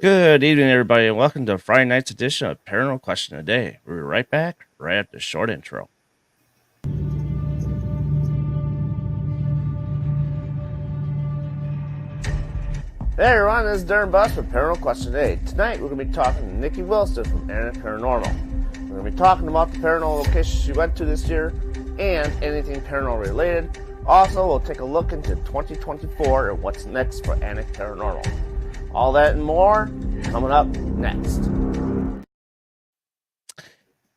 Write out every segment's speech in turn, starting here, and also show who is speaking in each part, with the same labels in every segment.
Speaker 1: Good evening, everybody, and welcome to Friday night's edition of Paranormal Question of the Day. We'll be right back right after the short intro. Hey everyone, this is Darren Buss with Paranormal Question of the Day. Tonight we're going to be talking to Nikki Wilson from Edinburgh Paranormal. We're going to be talking about the paranormal locations she went to this year and anything paranormal related. Also, we'll take a look into 2024 and what's next for Annik Paranormal. All that and more coming up next.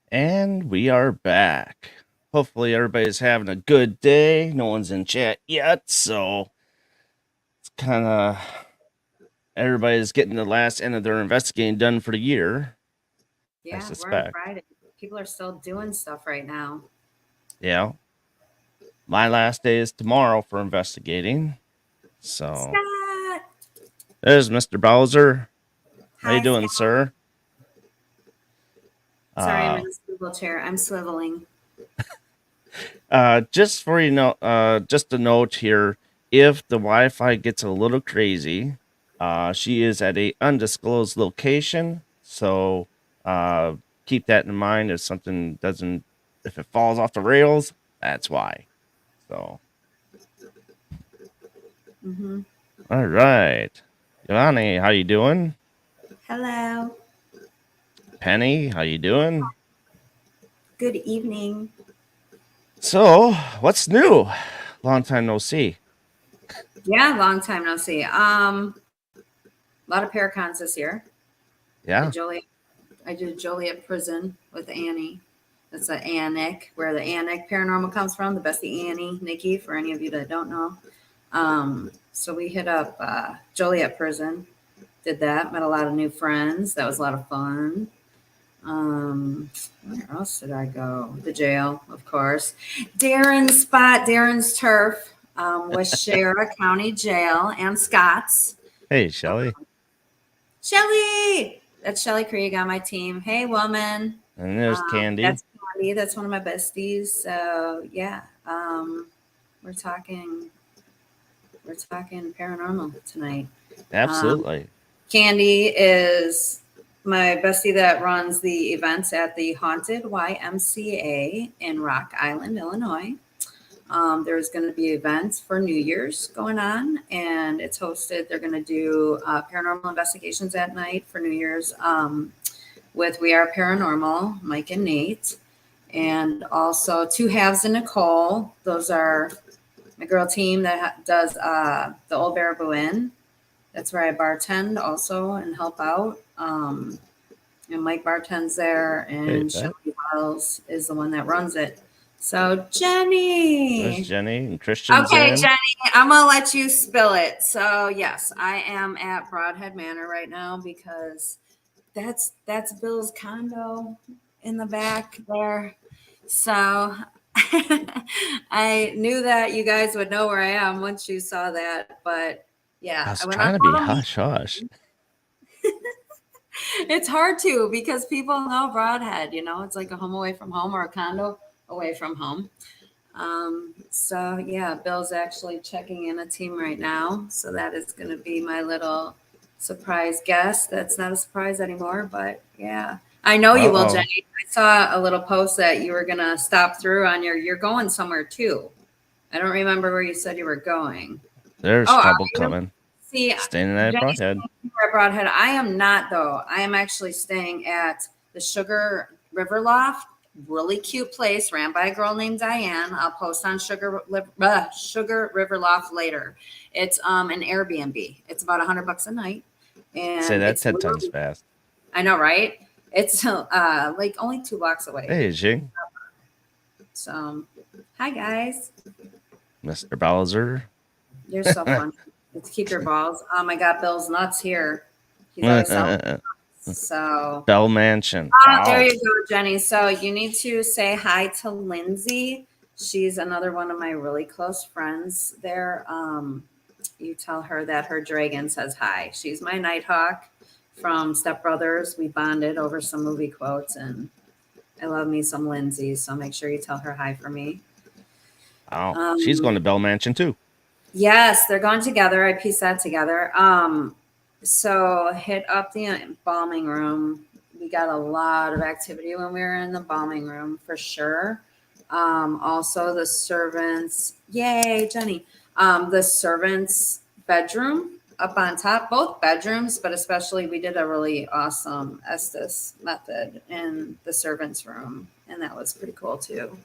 Speaker 1: And we are back. Hopefully everybody's having a good day. No one's in chat yet, so it's kind of everybody's getting the last end of their investigating done for the year.
Speaker 2: Yeah,
Speaker 1: I
Speaker 2: we're on
Speaker 1: suspect.
Speaker 2: Friday. People are still doing stuff right now.
Speaker 1: Yeah. My last day is tomorrow for investigating. So
Speaker 2: Scott!
Speaker 1: there's Mr. Bowser. How
Speaker 2: Hi,
Speaker 1: you doing,
Speaker 2: Scott.
Speaker 1: sir?
Speaker 2: Sorry, I'm in a swivel chair. I'm swiveling.
Speaker 1: Just for just a note here, if the Wi-Fi gets a little crazy, she is at a undisclosed location, so keep that in mind. If something doesn't, if it falls off the rails, that's why. So, All right, Yolani, how you doing?
Speaker 2: Hello.
Speaker 1: Penny, how you doing?
Speaker 2: Good evening.
Speaker 1: So, what's new? Long time no see.
Speaker 2: Yeah, long time no see. A lot of Paracons this year.
Speaker 1: Yeah.
Speaker 2: I did Juliet Prison with Annie. That's the Annik, where the Annik Paranormal comes from. The bestie Annie, Nikki, for any of you that don't know. So we hit up Juliet Prison. Did that. Met a lot of new friends. That was a lot of fun. Where else did I go? The jail, of course. Darren's spot, Darren's turf, was Sheriff County Jail and Scott's.
Speaker 1: Hey, Shelly.
Speaker 2: Shelly! That's Shelly Krieg on my team. Hey, woman.
Speaker 1: And there's Candy.
Speaker 2: That's Candy. That's one of my besties. So yeah, we're talking paranormal tonight.
Speaker 1: Absolutely.
Speaker 2: Candy is my bestie that runs the events at the Haunted YMCA in Rock Island, Illinois. There's going to be events for New Year's going on, and it's hosted. They're going to do paranormal investigations at night for New Year's with We Are Paranormal, Mike and Nate, and also Two Halves and Nicole. Those are my girl team that does the Old Baraboo Inn. That's where I bartend also and help out. And Mike bartends there, and Shelly Wells is the one that runs it. So Jenny.
Speaker 1: There's Jenny and Christian.
Speaker 2: Okay, Jenny, I'm gonna let you spill it. So yes, I am at Broadhead Manor right now because that's Bill's condo in the back there. So I knew that you guys would know where I am once you saw that, but yeah,
Speaker 1: I was trying to be hush hush.
Speaker 2: It's hard to because people know Broadhead, it's like a home away from home or a condo away from home. So yeah, Bill's actually checking in a team right now. So that is going to be my little surprise guest. That's not a surprise anymore, but yeah, I know you will, Jenny. I saw a little post that you were going to stop through on you're going somewhere too. I don't remember where you said you were going.
Speaker 1: There's trouble coming.
Speaker 2: See,
Speaker 1: staying at Broadhead.
Speaker 2: Broadhead. I am not though. I am actually staying at the Sugar River Loft. Really cute place ran by a girl named Diane. I'll post on Sugar River Loft later. It's an Airbnb. It's about $100 a night. And
Speaker 1: say that 10 times fast.
Speaker 2: I know, right? It's like only 2 blocks away.
Speaker 1: Hey, Jing.
Speaker 2: So, hi guys.
Speaker 1: Mr. Bowser.
Speaker 2: You're so funny. Let's keep your balls. Oh my God, Bill's nuts here. He's always selling. So
Speaker 1: Bell Mansion.
Speaker 2: There you go, Jenny. So you need to say hi to Lindsay. She's another one of my really close friends there. You tell her that her dragon says hi. She's my Nighthawk from Step Brothers. We bonded over some movie quotes, and I love me some Lindsay. So make sure you tell her hi for me.
Speaker 1: Oh, she's going to Bell Mansion too.
Speaker 2: Yes, they're going together. I pieced that together. So hit up the embalming room. We got a lot of activity when we were in the embalming room for sure. Also the servants, yay, Jenny. The servants' bedroom up on top, both bedrooms, but especially we did a really awesome Estes method in the servants' room, and that was pretty cool too.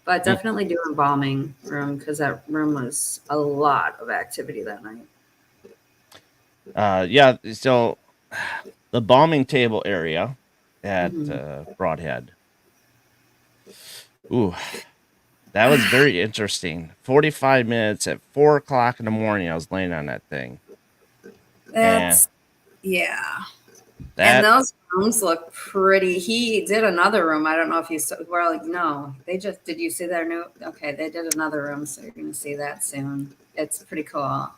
Speaker 2: But definitely do embalming room because that room was a lot of activity that night.
Speaker 1: Yeah, so the bombing table area at
Speaker 2: Mhm.
Speaker 1: Broadhead. Ooh, that was very interesting. 45 minutes at 4 o'clock in the morning, I was laying on that thing. And
Speaker 2: That's yeah. And
Speaker 1: that,
Speaker 2: those rooms look pretty. He did another room. I don't know if you saw. Well, no, they just did. You see their new? Okay, they did another room, so you're going to see that soon. It's pretty cool.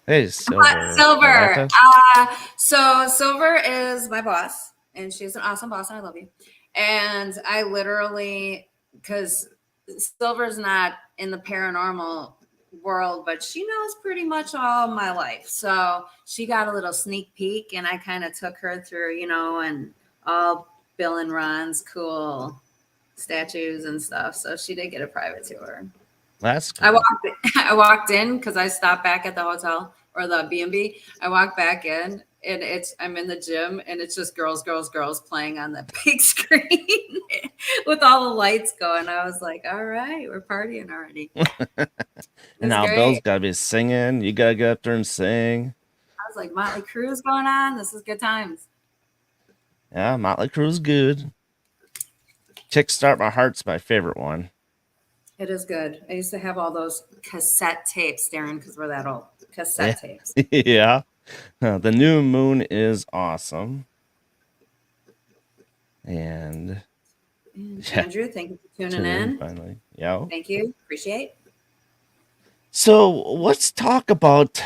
Speaker 1: hey, Silver.
Speaker 2: Silver.
Speaker 1: Atlanta.
Speaker 2: So Silver is my boss, and she's an awesome boss, and I love you. And I literally, because Silver's not in the paranormal world, but she knows pretty much all my life. So she got a little sneak peek, and I kind of took her through, and all Bill and Ron's cool statues and stuff. So she did get a private tour.
Speaker 1: That's
Speaker 2: I
Speaker 1: cool.
Speaker 2: walked I walked in because I stopped back at the hotel or the B&B. I walked back in and I'm in the gym and it's just girls, girls, girls playing on the big screen with all the lights going. I was like, all right, we're partying already.
Speaker 1: And
Speaker 2: It's
Speaker 1: now Bill's
Speaker 2: great.
Speaker 1: got to be singing. You got to get up there and sing.
Speaker 2: I was like, Motley Crue's going on. This is good times.
Speaker 1: Yeah, Motley Crue's good. Kickstart My Heart's my favorite one.
Speaker 2: It is good. I used to have all those cassette tapes, Darren, because we're that old.
Speaker 1: Yeah.
Speaker 2: Cassette tapes.
Speaker 1: Yeah. The New Moon is awesome. And yeah,
Speaker 2: Andrew, thank you for tuning
Speaker 1: tune in
Speaker 2: in.
Speaker 1: finally. Yeah.
Speaker 2: Thank you. Appreciate.
Speaker 1: So let's talk about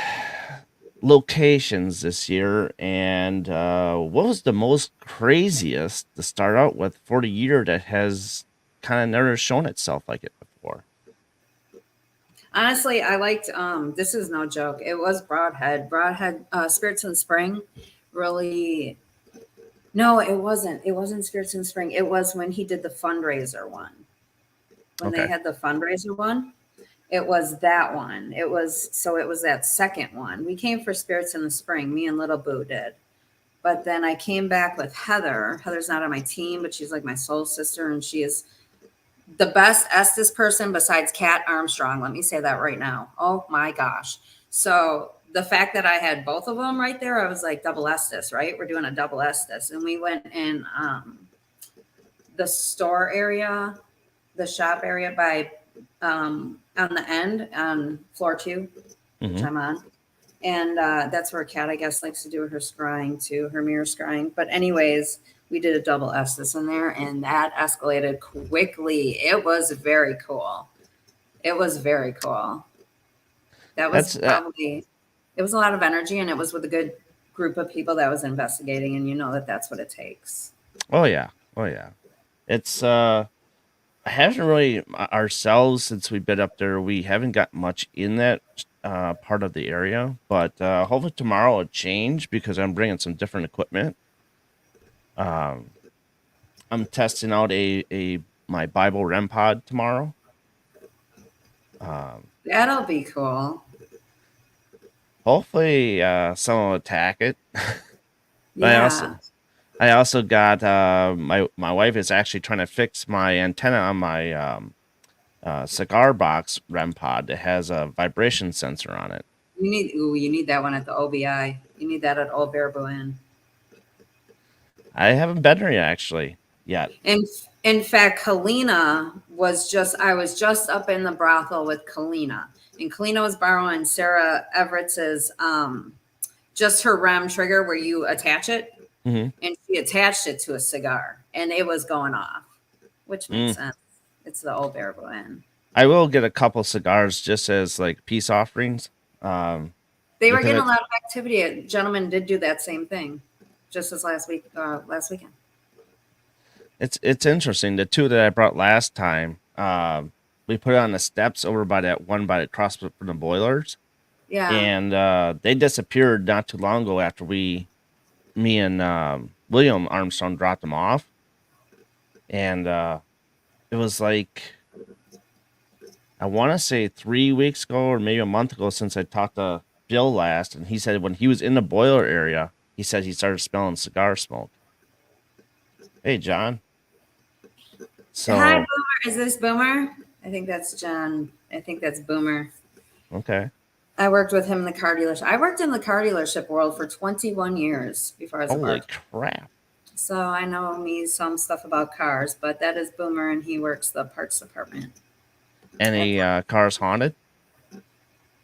Speaker 1: locations this year and what was the most craziest to start out with for the year that has kind of never shown itself like it before?
Speaker 2: Honestly, I liked this is no joke. It was Broadhead. Broadhead Spirits in Spring really no, it wasn't. It wasn't Spirits in Spring. It was when he did the fundraiser one. When they
Speaker 1: Okay.
Speaker 2: had the fundraiser one, it was that one. It was that second one. We came for Spirits in the Spring, me and Little Boo did. But then I came back with Heather. Heather's not on my team, but she's like my soul sister and she is the best Estes person besides Kat Armstrong. Let me say that right now. Oh my gosh. So the fact that I had both of them right there, I was like double Estes, right? We're doing a double Estes. And we went in the store area, the shop area by on the end on floor 2, which
Speaker 1: Mm-hmm.
Speaker 2: I'm on. And that's where Kat, I guess, likes to do her scrying too, her mirror scrying. But anyways, we did a double Estes in there, and that escalated quickly. It was very cool. It was very cool. That was
Speaker 1: That's
Speaker 2: probably, it was a lot of energy, and it was with a good group of people that was investigating, and you know that that's what it takes.
Speaker 1: oh yeah. Oh yeah. It's I haven't really ourselves since we've been up there. We haven't got much in that part of the area, but hopefully tomorrow will change because I'm bringing some different equipment. Um, I'm testing out a my Bible REM pod tomorrow. Um,
Speaker 2: That'll be cool.
Speaker 1: hopefully, someone will attack it. But
Speaker 2: Yeah.
Speaker 1: I also got my wife is actually trying to fix my antenna on my cigar box REM pod that has a vibration sensor on it.
Speaker 2: You need that one at the OBI. You need that at Old Baraboo Inn.
Speaker 1: I haven't been there yet.
Speaker 2: In fact, I was just up in the brothel with Kalina. And Kalina was borrowing Sarah Everett's just her RAM trigger where you attach it.
Speaker 1: Hmm.
Speaker 2: And she attached it to a cigar and it was going off, which makes sense. It's the Old Baraboo Inn.
Speaker 1: I will get a couple cigars just as like peace offerings.
Speaker 2: They were
Speaker 1: Because
Speaker 2: getting a lot of activity. A gentleman did do that same thing just as last weekend.
Speaker 1: it's interesting. The two that I brought last time, we put it on the steps over by that one by the cross from the boilers.
Speaker 2: Yeah.
Speaker 1: And they disappeared not too long ago after me and William Armstrong dropped them off. And it was like, I want to say 3 weeks ago or maybe a month ago since I talked to Bill last. And he said when he was in the boiler area, he said he started smelling cigar smoke. Hey, John. So,
Speaker 2: Hi, Boomer. Is this Boomer? I think that's John. I think that's Boomer.
Speaker 1: okay.
Speaker 2: I worked with him in the car dealership. I worked in the car dealership world for 21 years before I was a
Speaker 1: Holy
Speaker 2: bartender.
Speaker 1: crap.
Speaker 2: So I know me some stuff about cars, but that is Boomer, and he works the parts department.
Speaker 1: Any cars haunted?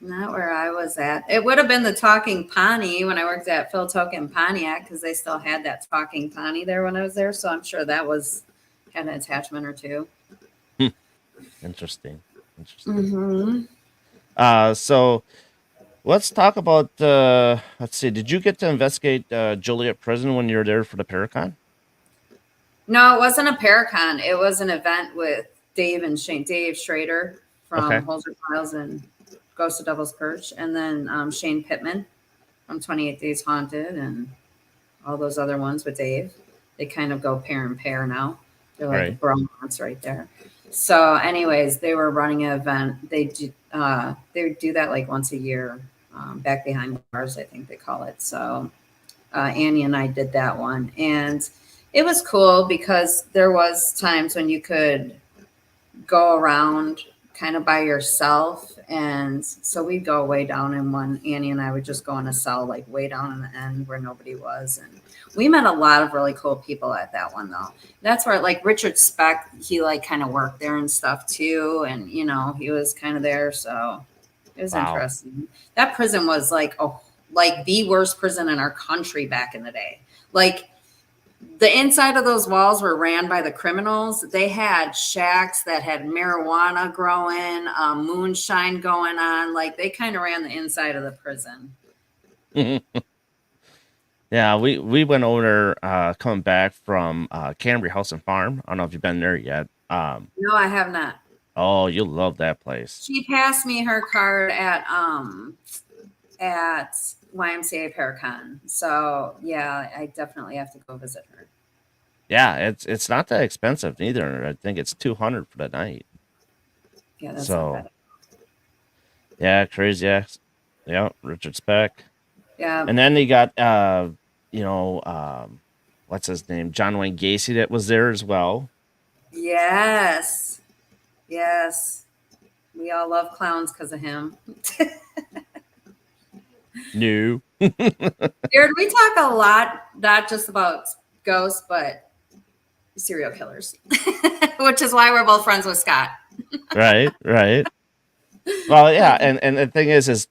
Speaker 2: Not where I was at. It would have been the Talking Pawnee when I worked at Phil Token Pontiac, because they still had that Talking Pawnee there when I was there. So I'm sure that had an attachment or two.
Speaker 1: Interesting.
Speaker 2: Mm-hmm.
Speaker 1: So let's talk about. Let's see. Did you get to investigate Juliet Prison when you were there for the Paracon?
Speaker 2: No, it wasn't a Paracon. It was an event with Dave and Shane. Dave Schrader from Holzer Files and Ghost of Devil's Perch, and then Shane Pittman from 28 Days Haunted and all those other ones with Dave. They kind of go pair and pair now. They're like a bromance right there. So, anyways, they were running an event. They would do that like once a year, back behind bars, I think they call it. So, Annie and I did that one, and it was cool because there was times when you could go around kind of by yourself. And so we'd go way down in one. Annie and I would just go in a cell like way down in the end where nobody was. And we met a lot of really cool people at that one, though. That's where like Richard Speck, he like kind of worked there and stuff too. And, you know, he was kind of there. So it was interesting. That prison was like the worst prison in our country back in the day. Like, the inside of those walls were ran by the criminals. They had shacks that had marijuana growing, moonshine going on. Like, they kind of ran the inside of the prison.
Speaker 1: Yeah, we went over there coming back from Canterbury House and Farm. I don't know if you've been there yet.
Speaker 2: No, I have not.
Speaker 1: Oh, you'll love that place.
Speaker 2: She passed me her card at YMCA Paracon. So yeah, I definitely have to go visit her.
Speaker 1: Yeah, it's not that expensive neither. I think it's $200 for the night.
Speaker 2: Yeah, that's not bad.
Speaker 1: Yeah, crazy. Yeah, Richard Speck.
Speaker 2: Yeah.
Speaker 1: And then they got what's his name? John Wayne Gacy that was there as well.
Speaker 2: Yes. Yes. We all love clowns because of him.
Speaker 1: No.
Speaker 2: Jared, we talk a lot, not just about ghosts, but serial killers, which is why we're both friends with Scott.
Speaker 1: Right. Well, yeah, and the thing is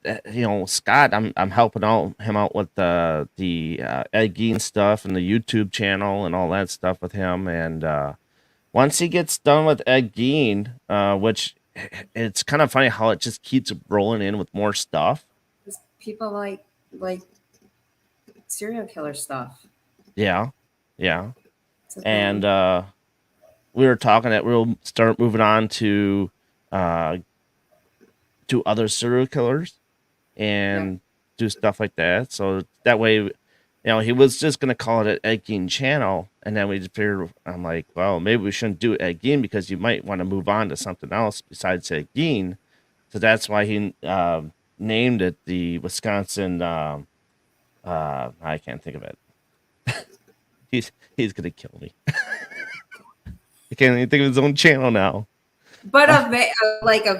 Speaker 1: Scott, I'm helping him out with the Ed Gein stuff and the YouTube channel and all that stuff with him. And once he gets done with Ed Gein, which it's kind of funny how it just keeps rolling in with more stuff.
Speaker 2: People like serial killer stuff.
Speaker 1: Yeah. And we were talking that we'll start moving on to other serial killers and do stuff like that. So that way, he was just going to call it an Ed Gein channel. And then we just figured, I'm like, well, maybe we shouldn't do Ed Gein because you might want to move on to something else besides Ed Gein. So that's why he named it the Wisconsin. I can't think of it. He's going to kill me. I can't even think of his own channel now.
Speaker 2: But a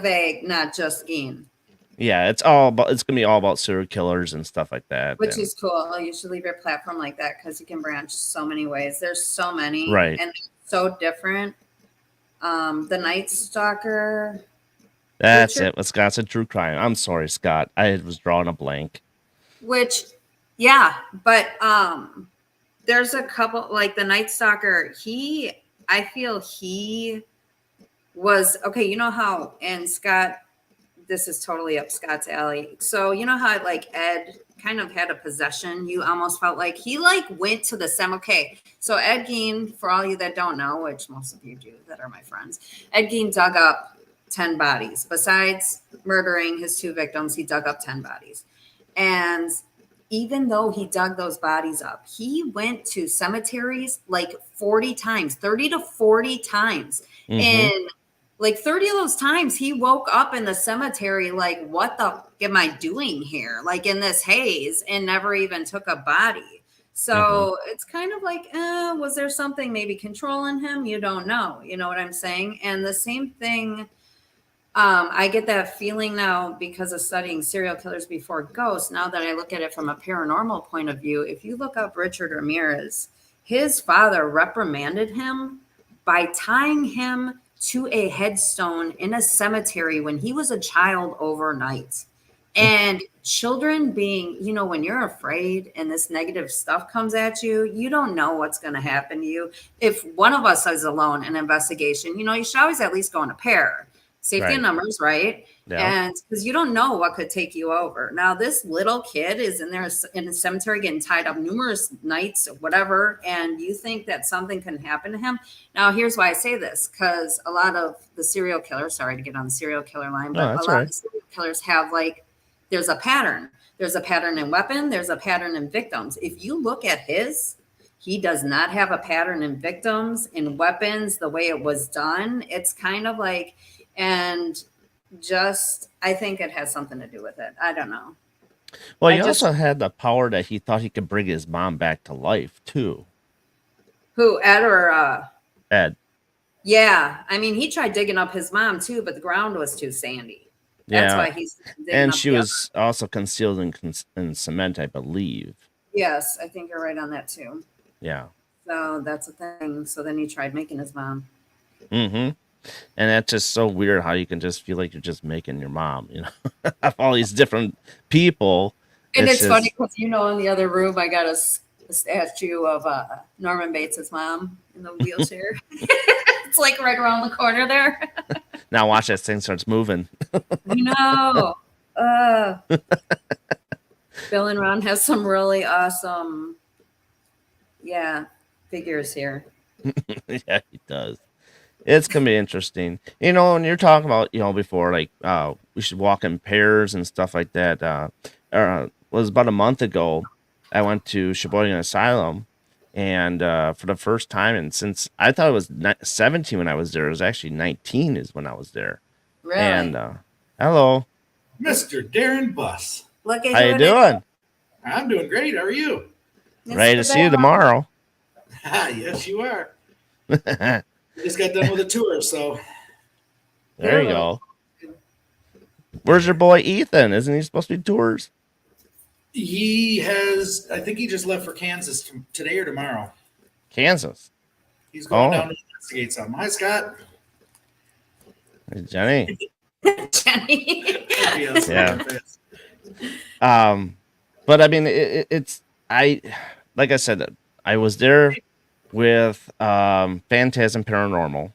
Speaker 2: vague, not just Gein.
Speaker 1: Yeah, it's gonna be all about serial killers and stuff like that.
Speaker 2: Which is cool. You should leave your platform like that because you can branch so many ways. There's so many,
Speaker 1: right?
Speaker 2: And so different. The Nightstalker.
Speaker 1: That's it. Wisconsin true crime. I'm sorry, Scott. I was drawing a blank.
Speaker 2: But there's a couple like the Nightstalker. I feel he was okay. You know how, and Scott, this is totally up Scott's alley. So you know how like Ed kind of had a possession. You almost felt like he like went to the okay. So Ed Gein, for all you that don't know, which most of you do that are my friends, Ed Gein dug up 10 bodies. Besides murdering his 2 victims, he dug up 10 bodies. And even though he dug those bodies up, he went to cemeteries like 40 times, 30 to 40 times.
Speaker 1: Mm-hmm.
Speaker 2: And like 30 of those times he woke up in the cemetery like, what the f- am I doing here? Like in this haze, and never even took a body. So it's kind of like, was there something maybe controlling him? You don't know. You know what I'm saying? And the same thing, I get that feeling now because of studying serial killers before ghosts. Now that I look at it from a paranormal point of view, if you look up Richard Ramirez, his father reprimanded him by tying him to a headstone in a cemetery when he was a child overnight. And children being, you know, when you're afraid and this negative stuff comes at you, you don't know what's going to happen to you. If one of us is alone in an investigation, you know, you should always at least go in a pair. Safety in numbers, right?
Speaker 1: Yeah.
Speaker 2: And because you don't know what could take you over. Now, this little kid is in there in a cemetery getting tied up numerous nights or whatever, and you think that something can happen to him. Now, here's why I say this, because a lot of the serial killers, sorry to get on the serial killer line, but a lot of the serial killers have like, there's a pattern. There's a pattern in weapon. There's a pattern in victims. If you look at his, he does not have a pattern in victims, in weapons, the way it was done. It's kind of like, and just, I think it has something to do with it. I don't know.
Speaker 1: Well, he also had the power that he thought he could bring his mom back to life, too.
Speaker 2: Who, Ed or?
Speaker 1: Ed.
Speaker 2: Yeah. I mean, he tried digging up his mom, too, but the ground was too sandy. That's why he's digging
Speaker 1: and
Speaker 2: up
Speaker 1: she was also concealed in cement, I believe.
Speaker 2: Yes, I think you're right on that, too.
Speaker 1: Yeah.
Speaker 2: So that's the thing. So then he tried making his mom.
Speaker 1: Mm-hmm. And that's just so weird how you can just feel like you're just making your mom, you know, of all these different people.
Speaker 2: And it's funny because, you know, in the other room, I got a statue of Norman Bates' mom in the wheelchair. It's like right around the corner there.
Speaker 1: Now watch that thing starts moving.
Speaker 2: I know. Bill and Ron have some really awesome, figures here.
Speaker 1: Yeah, he does. It's going to be interesting. You know, when you're talking about, you know, before, like, we should walk in pairs and stuff like that. Was about a month ago, I went to Shabua Asylum, and for the first time, and since I thought it was 17 when I was there, it was actually 19 is when I was there.
Speaker 2: Really?
Speaker 1: And, hello.
Speaker 3: Mr. Darren Buss.
Speaker 2: Look at
Speaker 1: How you doing?
Speaker 3: I'm doing great. How are you?
Speaker 1: Ready to see you tomorrow.
Speaker 3: Yes, you are. Just got done with a tour, so.
Speaker 1: There you go. Where's your boy Ethan? Isn't he supposed to be tours?
Speaker 3: He has, I think he just left for Kansas today or tomorrow.
Speaker 1: Kansas.
Speaker 3: He's going down to investigate something. Hi, Scott.
Speaker 1: Hey, Jenny.
Speaker 2: Jenny.
Speaker 1: Yeah. But I mean, like I said, I was there with Phantasm Paranormal.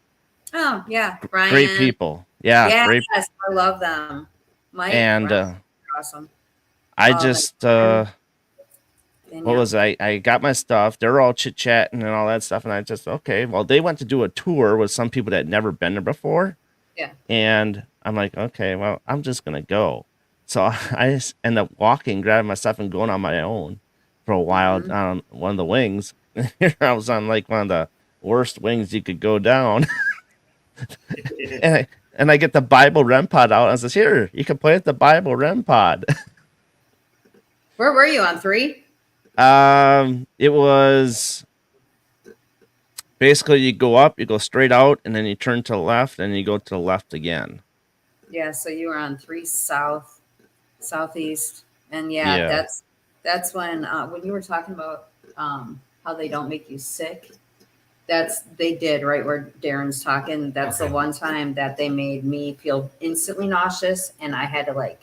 Speaker 2: Oh, yeah. Brian.
Speaker 1: Great people. Yeah. Great.
Speaker 2: Yes, I love them. Mike
Speaker 1: and
Speaker 2: awesome.
Speaker 1: I just what was I got my stuff. They're all chit chatting and all that stuff, and I just okay. Well, they went to do a tour with some people that had never been there before.
Speaker 2: Yeah.
Speaker 1: And I'm like, okay, well, I'm just gonna go. So I just end up walking, grabbing my stuff, and going on my own for a while on one of the wings. Here I was on like one of the worst wings you could go down. and I get the Bible REM pod out and I says, here, you can play with the Bible REM pod.
Speaker 2: Where were you on 3?
Speaker 1: It was basically you go up, you go straight out, and then you turn to the left, and you go to the left again.
Speaker 2: Yeah, so you were on 3 southeast, and that's when you were talking about how they don't make you sick. They did right where Darren's talking. That's the one time that they made me feel instantly nauseous, and I had to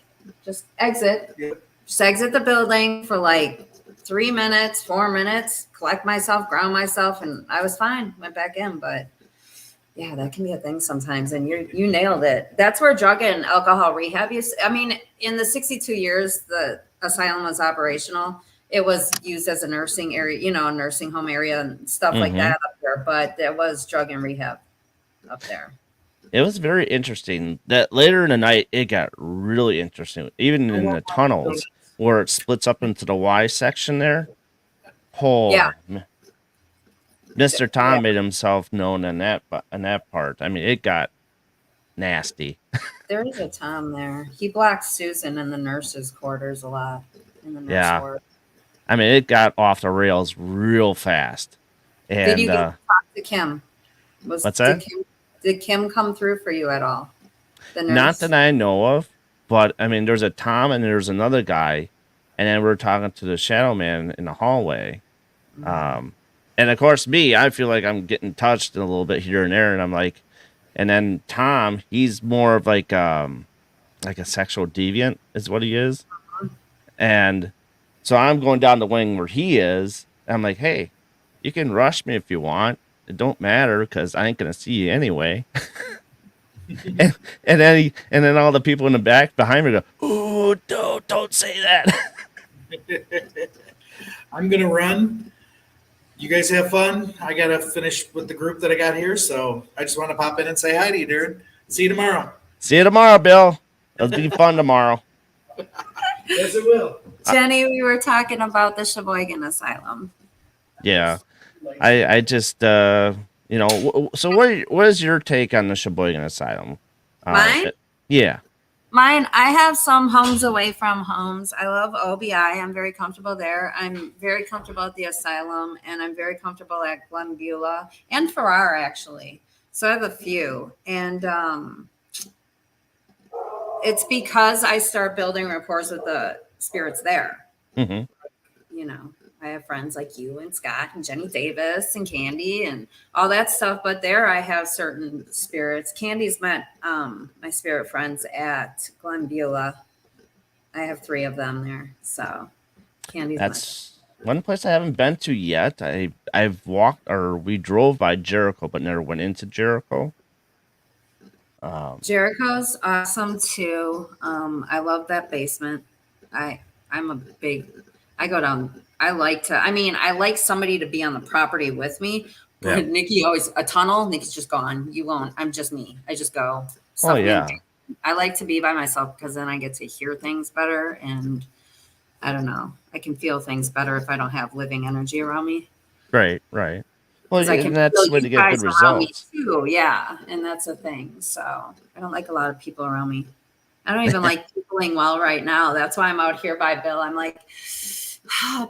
Speaker 2: just exit the building for 3 minutes, 4 minutes, collect myself, ground myself, and I was fine. Went back in, but yeah, that can be a thing sometimes, and you nailed it. That's where drug and alcohol rehab in the 62 years the asylum was operational, it was used as a nursing area, a nursing home area and stuff like that up there, but there was drug and rehab up there.
Speaker 1: it was very interesting. That later in the night, it got really interesting. Even in the tunnels where it splits up into the Y section there.
Speaker 2: Yeah.
Speaker 1: Mr. Tom made himself known in that part. I mean, it got nasty.
Speaker 2: There is a Tom there. He blocks Susan in the nurses' quarters a lot. In the nurse
Speaker 1: Yeah.
Speaker 2: ward.
Speaker 1: I mean, it got off the rails real fast. And
Speaker 2: Did you get to talk to Kim?
Speaker 1: What's that?
Speaker 2: Did Kim come through for you at all? The nurse?
Speaker 1: Not that I know of, but I mean, there's a Tom and there's another guy, and then we're talking to the shadow man in the hallway. And of course, I feel like I'm getting touched a little bit here and there, and I'm like, and then Tom, he's more of like a sexual deviant is what he is, and so I'm going down the wing where he is. And I'm like, hey, you can rush me if you want. It don't matter because I ain't gonna see you anyway. and then all the people in the back behind me go, "Ooh, don't say that."
Speaker 3: I'm gonna run. You guys have fun. I gotta finish with the group that I got here, so I just want to pop in and say hi to you, Darren. See you tomorrow.
Speaker 1: See you tomorrow, Bill. It'll be fun tomorrow.
Speaker 3: Yes, it will.
Speaker 2: Jenny, we were talking about the Sheboygan Asylum.
Speaker 1: Yeah, I just so what is your take on the Sheboygan Asylum?
Speaker 2: Mine?
Speaker 1: Yeah.
Speaker 2: Mine, I have some homes away from homes. I love OBI. I'm very comfortable there. I'm very comfortable at the asylum, and I'm very comfortable at Glen Beulah and Ferrar, actually. So I have a few. And it's because I start building rapport with the spirits there.
Speaker 1: Mm-hmm.
Speaker 2: You know, I have friends like you and Scott and Jenny Davis and Candy and all that stuff. But there I have certain spirits. Candy's met my spirit friends at Glen Beulah. I have 3 of them there. So Candy's
Speaker 1: That's one place I haven't been to yet. I've walked, or we drove by Jericho, but never went into Jericho.
Speaker 2: Jericho's awesome too. I love that basement. I go down. I like somebody to be on the property with me.
Speaker 1: Yeah.
Speaker 2: Nikki always a tunnel. Nikki's just gone. You won't. I'm just me. I just go.
Speaker 1: Oh yeah.
Speaker 2: I like to be by myself because then I get to hear things better, and I don't know. I can feel things better if I don't have living energy around me.
Speaker 1: Right. Well, and that's where to get good results
Speaker 2: too. Yeah, and that's the thing. So I don't like a lot of people around me. I don't even like peopling well right now. That's why I'm out here by Bill. I'm like,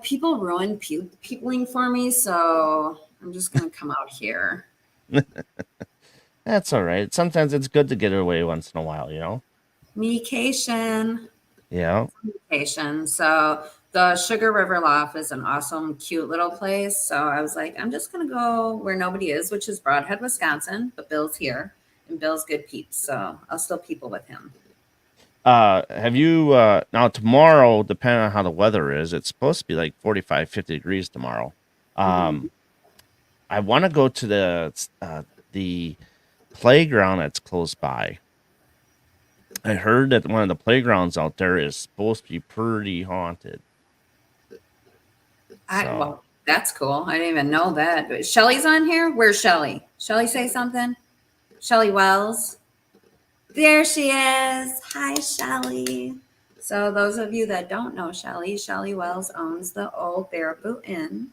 Speaker 2: people ruin peopling for me, so I'm just gonna come out here.
Speaker 1: That's all right. Sometimes it's good to get away once in a while, you know.
Speaker 2: Mecation.
Speaker 1: Yeah.
Speaker 2: Mecation. So the Sugar River Loft is an awesome, cute little place. So I was like, I'm just gonna go where nobody is, which is Broadhead, Wisconsin. But Bill's here, and Bill's good peeps, so I'll still people with him.
Speaker 1: Have you now tomorrow, depending on how the weather is, it's supposed to be like 45, 50 degrees tomorrow. I want to go to the playground that's close by. I heard that one of the playgrounds out there is supposed to be pretty haunted.
Speaker 2: Well, that's cool. I didn't even know that. Shelly's on here. Where's Shelly? Shelly say something? Shelly Wells. There she is. Hi, Shelly. So those of you that don't know Shelly Wells owns the old Baraboo Inn.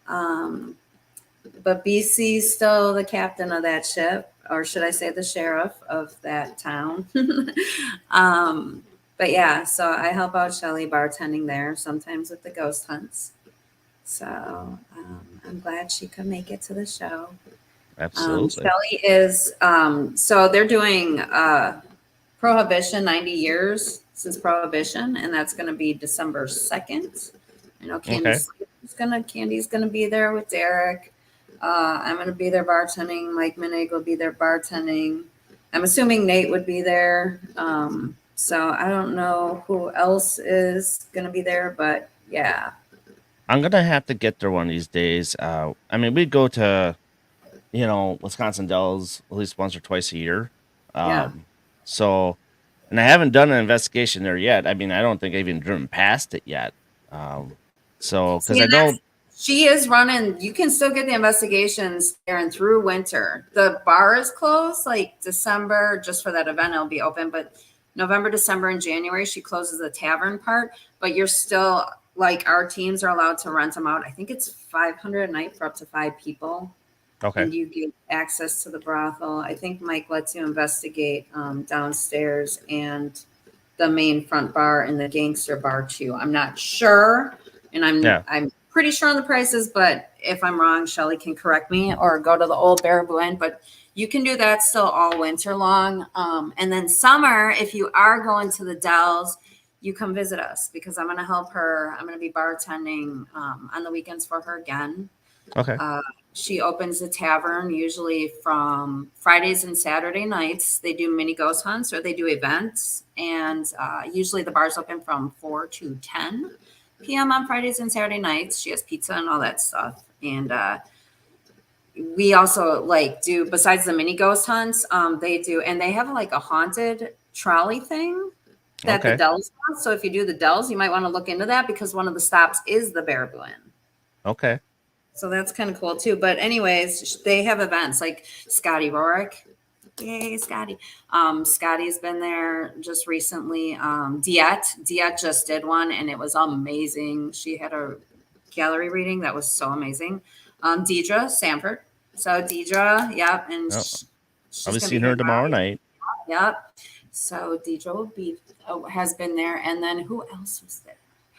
Speaker 2: But BC's still the captain of that ship, or should I say the sheriff of that town. But yeah, so I help out Shelly bartending there, sometimes with the ghost hunts. So I'm glad she could make it to the show.
Speaker 1: Absolutely.
Speaker 2: Shelly is, so they're doing Prohibition, 90 years since Prohibition, and that's going to be December 2nd. I know Candy's going to be there with Derek. I'm going to be there bartending. Mike Minig will be there bartending. I'm assuming Nate would be there. So I don't know who else is going to be there, but yeah.
Speaker 1: I'm going to have to get there one of these days. I mean, we go to, Wisconsin Dells at least once or twice a year. So, and I haven't done an investigation there yet. I mean, I don't think I've even driven past it yet. Because I know
Speaker 2: She is running. You can still get the investigations there and through winter. The bar is closed like December, just for that event. It'll be open, but November, December, and January, she closes the tavern part. But you're still like our teams are allowed to rent them out. I think it's $500 a night for up to 5 people.
Speaker 1: Okay.
Speaker 2: And you get access to the brothel. I think Mike lets you investigate downstairs and the main front bar and the gangster bar too. I'm not sure, and I'm pretty sure on the prices, but if I'm wrong, Shelly can correct me or go to the old Baraboo Inn. But you can do that still all winter long. And then summer, if you are going to the Dells, you come visit us because I'm going to help her. I'm going to be bartending on the weekends for her again.
Speaker 1: Okay.
Speaker 2: She opens the tavern usually from Fridays and Saturday nights. They do mini ghost hunts or they do events. And usually the bar's open from 4 to 10 p.m. on Fridays and Saturday nights. She has pizza and all that stuff. And we also like do, besides the mini ghost hunts, they do, and they have like a haunted trolley thing that the Dells have. So if you do the Dells, you might want to look into that because one of the stops is the Baraboo Inn.
Speaker 1: Okay.
Speaker 2: So that's kind of cool too. But anyways, they have events like Scotty Rorick. Yay, Scotty. Scotty's been there just recently. Diet just did one and it was amazing. She had a gallery reading that was so amazing. Deidre Sanford. So Deidre, yep. And
Speaker 1: I'll be seeing her tomorrow night.
Speaker 2: Yep. So Deidre will be, has been there. And then who else was there?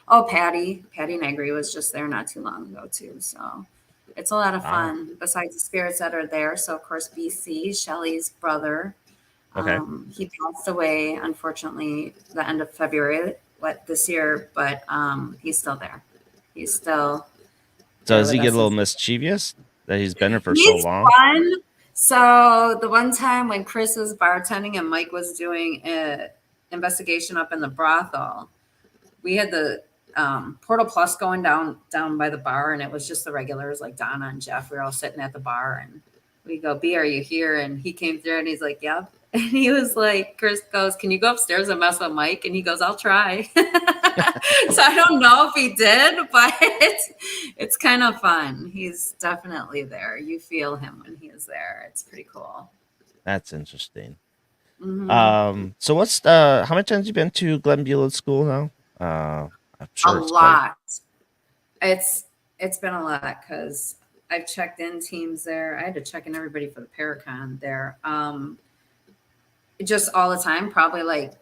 Speaker 2: Oh, Patty Negri was just there not too long ago too. So it's a lot of fun besides the spirits that are there. So of course, BC, Shelly's brother, he passed away, unfortunately, the end of February this year, but he's still there. He's still.
Speaker 1: So does he get a little mischievous that he's been there for so long?
Speaker 2: Fun. So the one time when Chris was bartending and Mike was doing an investigation up in the brothel, we had the Portal Plus going down by the bar, and it was just the regulars like Donna and Jeff. We were all sitting at the bar, and we go, B, are you here? And he came through, and he's like, yep. And he was like, Chris goes, can you go upstairs and mess with Mike? And he goes, I'll try. So I don't know if he did, but it's kind of fun. He's definitely there. You feel him when he is there. It's pretty cool.
Speaker 1: That's interesting. Mm-hmm. So what's how many times have you been to Glen School now? I'm sure
Speaker 2: a lot. It's been a lot because I've checked in teams there. I had to check in everybody for the Paracon there. Just all the time, probably like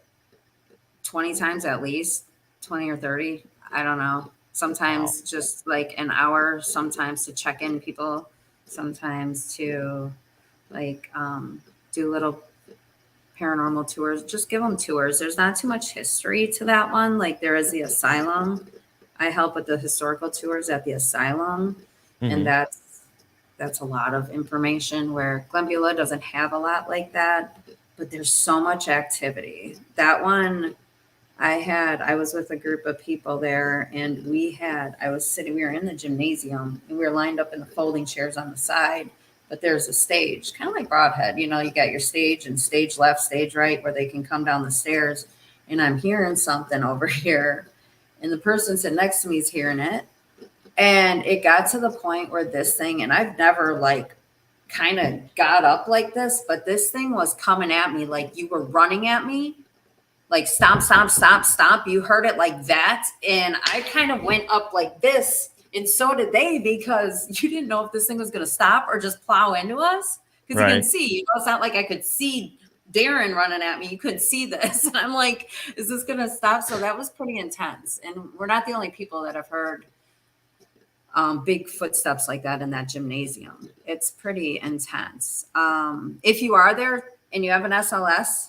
Speaker 2: 20 times at least, 20 or 30. I don't know. Sometimes just like an hour, sometimes to check in people, sometimes to like do little paranormal tours, just give them tours. There's not too much history to that one. Like there is the Asylum. I help with the historical tours at the Asylum. Mm-hmm. And that's a lot of information where Glenbeulah doesn't have a lot like that, but there's so much activity. That one I was with a group of people there and we were in the gymnasium and we were lined up in the folding chairs on the side. But there's a stage, kind of like Broadhead. You know, you got your stage and stage left, stage right, where they can come down the stairs. And I'm hearing something over here. And the person sitting next to me is hearing it. And it got to the point where this thing, and I've never like kind of got up like this, but this thing was coming at me like you were running at me. Like stomp, stomp, stomp, stomp. You heard it like that. And I kind of went up like this. And so did they, because you didn't know if this thing was going to stop or just plow into us. Because you can see, it's not like I could see Darren running at me. You couldn't see this. And I'm like, is this going to stop? So that was pretty intense. And we're not the only people that have heard big footsteps like that in that gymnasium. It's pretty intense. If you are there and you have an SLS,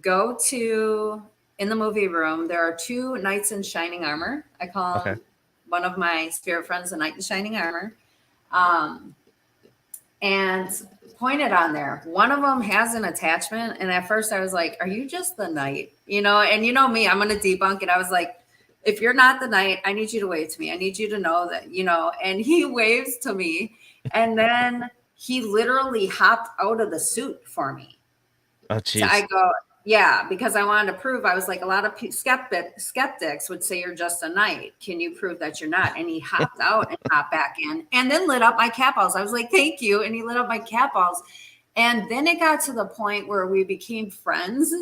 Speaker 2: go to, in the movie room, there are 2 knights in shining armor. I call them. One of my spirit friends, a knight in shining armor, and pointed on there. One of them has an attachment. And at first I was like, are you just the knight? You know, and you know me, I'm going to debunk it. I was like, if you're not the knight, I need you to wave to me. I need you to know that, you know, and he waves to me. And then he literally hopped out of the suit for me.
Speaker 1: Oh, geez.
Speaker 2: So I go, Yeah, because I wanted to prove, I was like, a lot of skeptics would say you're just a knight. Can you prove that you're not? And he hopped out and hopped back in and then lit up my cat balls. I was like, thank you. And he lit up my cat balls. And then it got to the point where we became friends.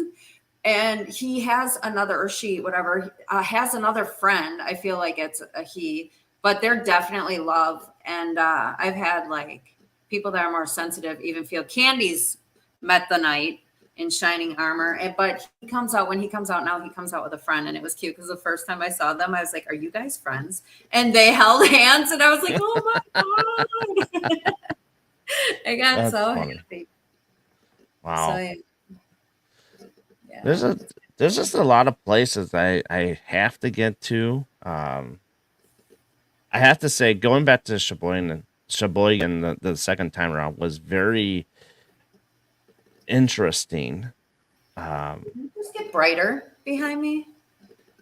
Speaker 2: And he has another, or she, whatever, has another friend. I feel like it's a he, but they're definitely love. And I've had like people that are more sensitive even feel Candy's met the knight in shining armor. But he comes out, when he comes out now, he comes out with a friend. And it was cute because the first time I saw them, I was like, are you guys friends? And they held hands and I was like, oh my God. I got
Speaker 1: That's
Speaker 2: so
Speaker 1: funny.
Speaker 2: happy.
Speaker 1: Wow.
Speaker 2: So, yeah.
Speaker 1: There's just a lot of places I have to get to. I have to say, going back to Sheboygan the second time around was very interesting.
Speaker 2: Did it just get brighter behind me?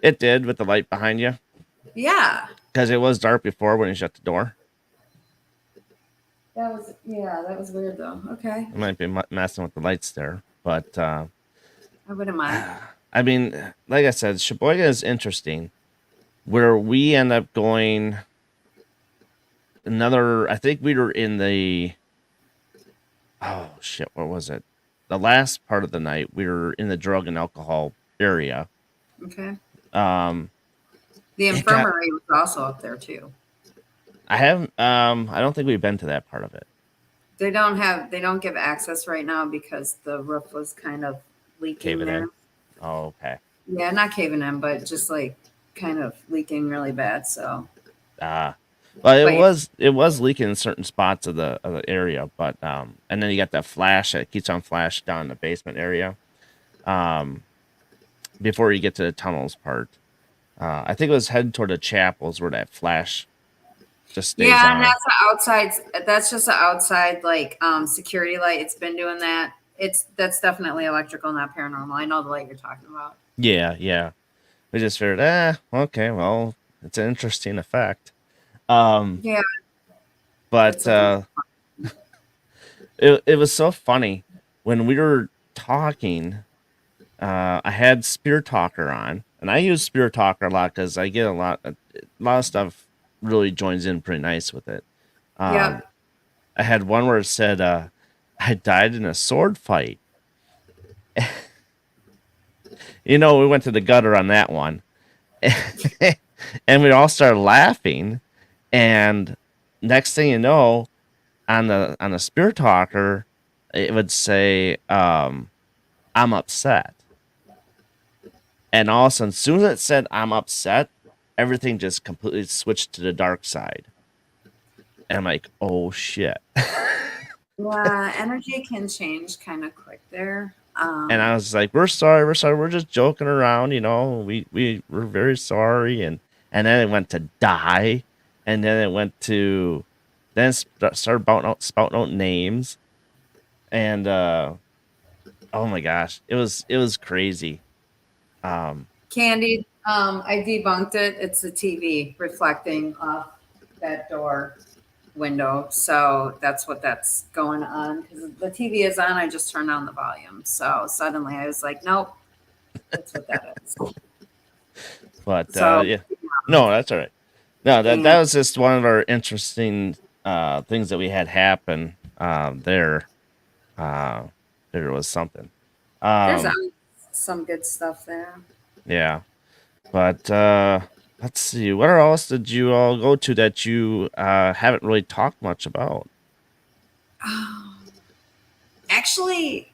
Speaker 1: It did with the light behind you.
Speaker 2: Yeah.
Speaker 1: Because it was dark before when you shut the door.
Speaker 2: That was weird though. Okay.
Speaker 1: It might be messing with the lights there. But
Speaker 2: I wouldn't mind.
Speaker 1: I mean, like I said, Sheboygan is interesting. Where we end up going I think we were in the, oh shit, what was it? The last part of the night, we were in the drug and alcohol area.
Speaker 2: Okay.
Speaker 1: The
Speaker 2: infirmary was also up there too.
Speaker 1: I haven't, I don't think we've been to that part of it.
Speaker 2: They don't give access right now because the roof was kind of leaking
Speaker 1: Caving
Speaker 2: there.
Speaker 1: in. Oh, okay.
Speaker 2: Yeah, not caving in, but just like kind of leaking really bad. So.
Speaker 1: Well, it was leaking in certain spots of the area, but and then you got that flash that keeps on flash down in the basement area. Before you get to the tunnels part, I think it was headed toward the chapels where that flash just stays on.
Speaker 2: And that's the outside. That's just the outside like security light. It's been doing that. That's definitely electrical, not paranormal. I know the light you're talking about.
Speaker 1: Yeah. We just figured, okay, well, it's an interesting effect.
Speaker 2: Yeah.
Speaker 1: But it was so funny when we were talking. I had Spear Talker on, and I use Spear Talker a lot because I get a lot of stuff really joins in pretty nice with it. I had one where it said, I died in a sword fight. We went to the gutter on that one. And we all started laughing. And next thing you know, on the Spear Talker, it would say, I'm upset. And all of a sudden, as soon as it said I'm upset, everything just completely switched to the dark side. And I'm like, oh shit.
Speaker 2: Yeah, energy can change kind of quick there.
Speaker 1: And I was like, we're sorry, we're just joking around, we're very sorry. And then it went to die. And then it went to, then started spouting out names. And oh my gosh, it was crazy.
Speaker 2: Candy, I debunked it. It's the TV reflecting off that door window. So that's going on. Because the TV is on, I just turned on the volume. So suddenly I was like, nope, that's what that is.
Speaker 1: But yeah, no, that's all right. No, that was just one of our interesting things that we had happen there. There was something.
Speaker 2: There's some good stuff there.
Speaker 1: Yeah, but let's see. What else did you all go to that you haven't really talked much about?
Speaker 2: Actually,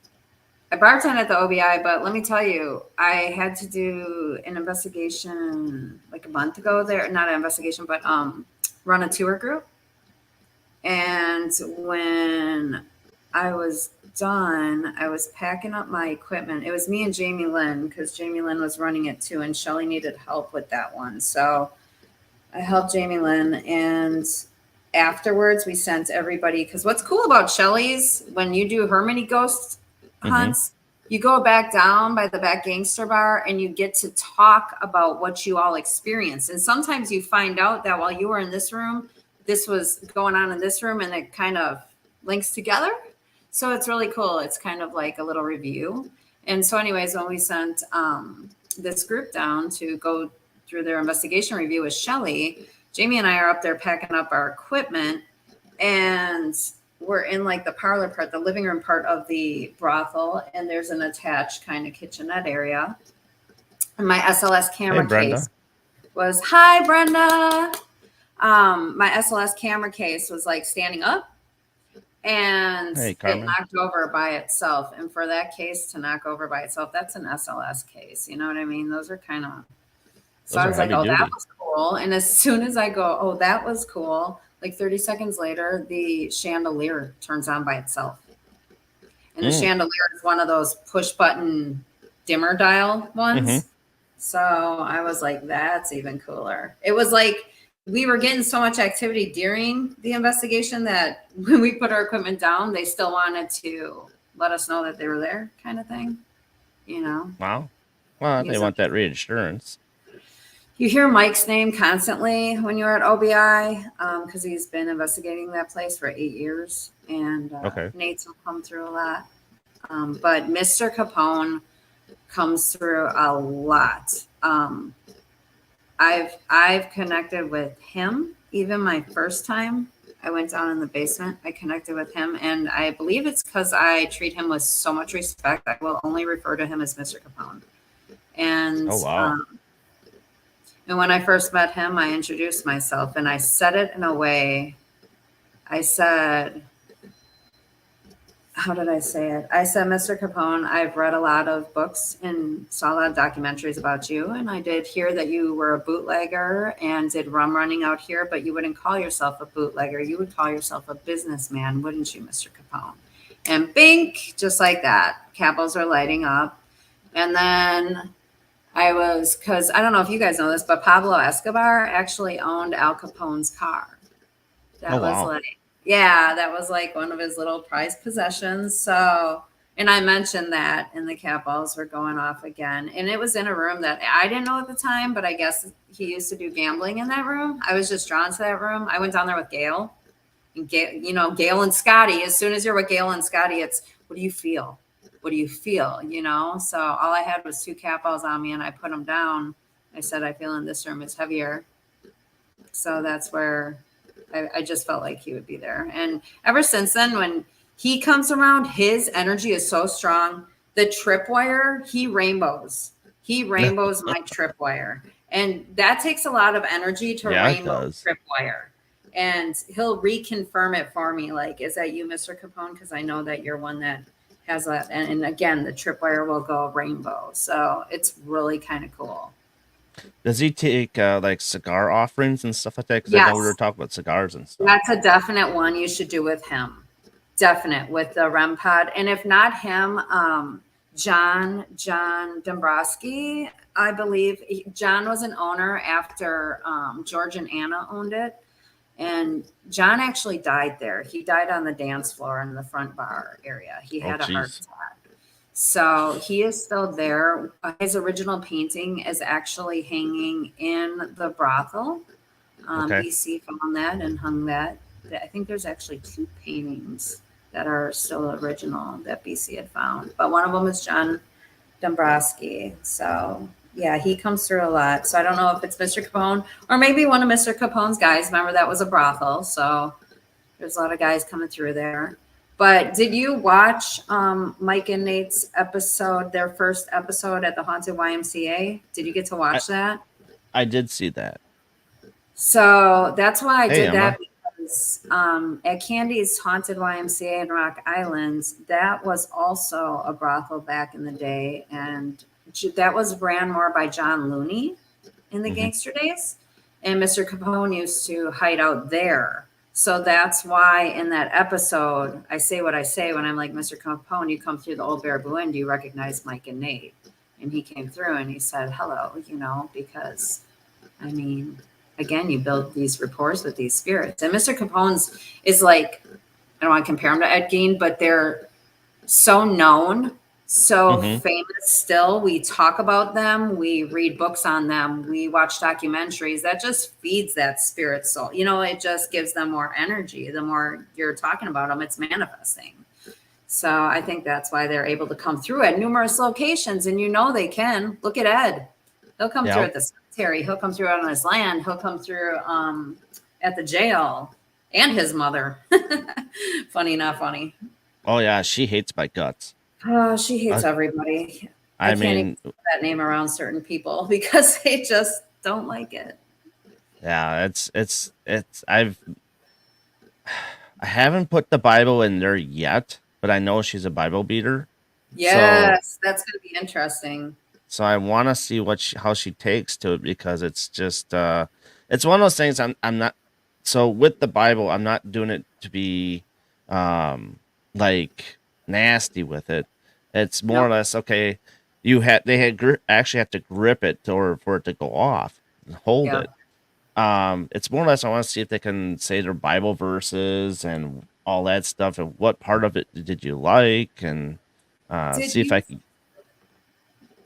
Speaker 2: I bartended at the OBI, but let me tell you, I had to do an investigation like a month ago there. Not an investigation, but run a tour group. And when I was done, I was packing up my equipment. It was me and Jamie Lynn, because Jamie Lynn was running it too, and Shelly needed help with that one. So I helped Jamie Lynn, and afterwards we sent everybody, because what's cool about Shelly's, when you do her mini ghost hunts, you go back down by the back gangster bar and you get to talk about what you all experienced. And sometimes you find out that while you were in this room, this was going on in this room, and it kind of links together. So it's really cool. It's kind of like a little review. And so anyways, when we sent this group down to go through their investigation review with Shelly, Jamie and I are up there packing up our equipment, and we're in like the parlor part, the living room part of the brothel, and there's an attached kind of kitchenette area. And my SLS camera case was, hi, Brenda. My SLS camera case was like standing up, and it knocked over by itself. And for that case to knock over by itself, that's an SLS case. You know what I mean? Those are kind of, so I was like, oh, that was cool. And as soon as I go, oh, that was cool, like 30 seconds later, the chandelier turns on by itself. And the chandelier is one of those push button dimmer dial ones. So I was like, that's even cooler. It was like we were getting so much activity during the investigation that when we put our equipment down, they still wanted to let us know that they were there, kind of thing. You know?
Speaker 1: Wow. Well, they want that reassurance.
Speaker 2: You hear Mike's name constantly when you're at OBI because he's been investigating that place for 8 years. And Nate's will come through a lot. But Mr. Capone comes through a lot. I've connected with him. Even my first time I went down in the basement, I connected with him, and I believe it's because I treat him with so much respect. I will only refer to him as Mr. Capone. And and when I first met him, I introduced myself, and I said it in a way. I said, how did I say it? I said, Mr. Capone, I've read a lot of books and saw a lot of documentaries about you. And I did hear that you were a bootlegger and did rum running out here, but you wouldn't call yourself a bootlegger. You would call yourself a businessman, wouldn't you, Mr. Capone? And bink, just like that, capos are lighting up. And then because I don't know if you guys know this, but Pablo Escobar actually owned Al Capone's car. That was like one of his little prized possessions. So, and I mentioned that, and the cat balls were going off again. And it was in a room that I didn't know at the time, but I guess he used to do gambling in that room. I was just drawn to that room. I went down there with Gail. And Gail and Scotty, as soon as you're with Gail and Scotty, it's, what do you feel? What do you feel? You know? So all I had was 2 cat balls on me, and I put them down. I said, I feel in this room it's heavier. So that's where I just felt like he would be there. And ever since then, when he comes around, his energy is so strong. The tripwire, he rainbows my tripwire. And that takes a lot of energy to rainbow tripwire. And he'll reconfirm it for me. Like, is that you, Mr. Capone? Because I know that you're one that has that. And again, the tripwire will go rainbow. So it's really kind of cool.
Speaker 1: Does he take like cigar offerings and stuff like that? Because I know we were talking about cigars and stuff.
Speaker 2: That's a definite one you should do with him. Definite with the REM pod. And if not him, John Dombrowski, I believe. John was an owner after George and Anna owned it. And John actually died there. He died on the dance floor in the front bar area. He had a heart attack. So he is still there. His original painting is actually hanging in the brothel. BC found that and hung that. I think there's actually 2 paintings that are still original that BC had found. But one of them is John Dombrowski. So, yeah, he comes through a lot. So I don't know if it's Mr. Capone or maybe one of Mr. Capone's guys. Remember, that was a brothel. So there's a lot of guys coming through there. But did you watch Mike and Nate's episode, their first episode at the Haunted YMCA? Did you get to watch that?
Speaker 1: I did see that.
Speaker 2: So that's why I did that, because at Candy's Haunted YMCA in Rock Island, that was also a brothel back in the day. And that was ran more by John Looney in the gangster days. And Mr. Capone used to hide out there. So that's why in that episode, I say what I say when I'm like, Mr. Capone, you come through the old Baraboo Inn, do you recognize Mike and Nate? And he came through and he said, hello, because, I mean, again, you build these rapport with these spirits. And Mr. Capone's is like, I don't want to compare him to Ed Gein, but they're so known, so famous still. We talk about them. We read books on them. We watch documentaries. That just feeds that spirit soul. It just gives them more energy. The more you're talking about them, it's manifesting. So I think that's why they're able to come through at numerous locations. And they can. Look at Ed. He'll come through at the cemetery. He'll come through on his land. He'll come through at the jail, and his mother. Funny, not funny.
Speaker 1: Oh yeah, she hates my guts.
Speaker 2: Oh, she hates everybody. I can't even put that name around certain people because they just don't like it.
Speaker 1: Yeah, I haven't put the Bible in there yet, but I know she's a Bible beater.
Speaker 2: Yes, that's going to be interesting.
Speaker 1: So I want to see how she takes to it, because it's just it's one of those things. I'm not, so with the Bible, I'm not doing it to be like nasty with it. It's more or less, okay, actually have to grip it for it to go off and hold it. It's more or less, I want to see if they can say their Bible verses and all that stuff, and what part of it did you like, and see if I can.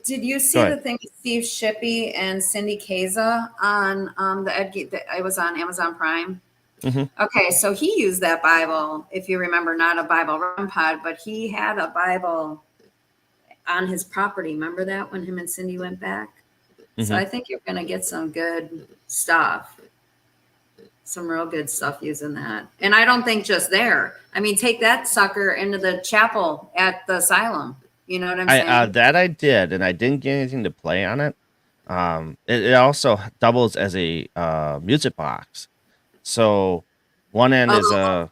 Speaker 2: Did you see the thing with Steve Shippey and Cindy Kaza on the Ed? I was on Amazon Prime.
Speaker 1: Mm-hmm.
Speaker 2: Okay, so he used that Bible, if you remember, not a Bible run pod, but he had a Bible on his property. Remember that when him and Cindy went back? Mm-hmm. So I think you're going to get some good stuff, some real good stuff using that. And I don't think just there. I mean, take that sucker into the chapel at the Asylum. You know what I'm saying?
Speaker 1: That I did, and I didn't get anything to play on it. It also doubles as a music box. So one end is a.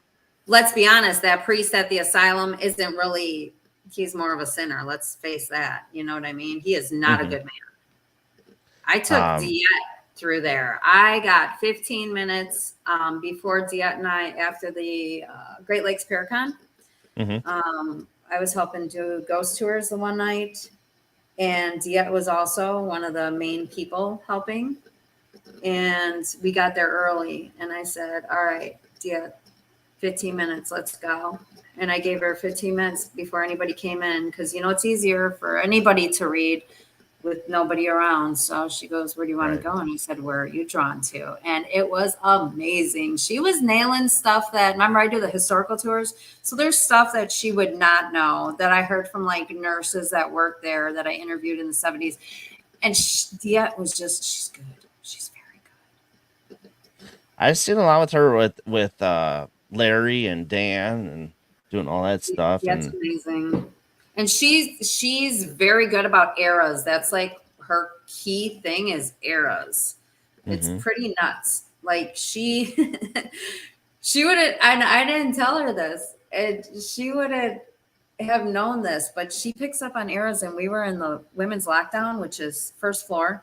Speaker 2: Let's be honest, that priest at the Asylum isn't really. He's more of a sinner. Let's face that. You know what I mean? He is not a good man. I took Diet through there. I got 15 minutes before Diet and I, after the Great Lakes Paracon.
Speaker 1: Mm-hmm.
Speaker 2: I was helping do ghost tours the one night, and Diet was also one of the main people helping. And we got there early, and I said, all right, Diet, 15 minutes, let's go. And I gave her 15 minutes before anybody came in, because, it's easier for anybody to read with nobody around. So she goes, where do you want to go? And I said, where are you drawn to? And it was amazing. She was nailing stuff that, remember, I do the historical tours. So there's stuff that she would not know that I heard from like nurses that worked there that I interviewed in the 70s. And Diet was she's good. She's very good.
Speaker 1: I've seen a lot with her with Larry and Dan and doing all that stuff.
Speaker 2: That's amazing. And she's very good about eras. That's like her key thing is eras. It's pretty nuts. Like she wouldn't, and I didn't tell her this, and she wouldn't have known this, but she picks up on eras. And we were in the women's lockdown, which is first floor.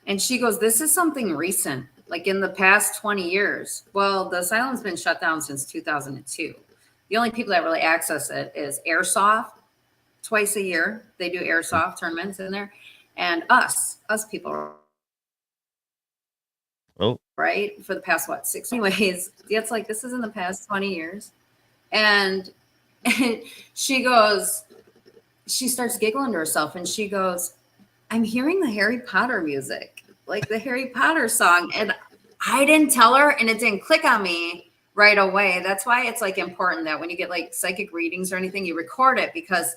Speaker 2: And she goes, this is something recent, like in the past 20 years. Well, the asylum's been shut down since 2002. The only people that really access it is Airsoft. Twice a year, they do Airsoft tournaments in there. And us people.
Speaker 1: Oh.
Speaker 2: Right? For the past, 6 anyways. It's like, this is in the past 20 years. And she goes, she starts giggling to herself, and she goes, I'm hearing the Harry Potter music, like the Harry Potter song. And I didn't tell her, and it didn't click on me right away. That's why it's like important that when you get like psychic readings or anything, you record it, because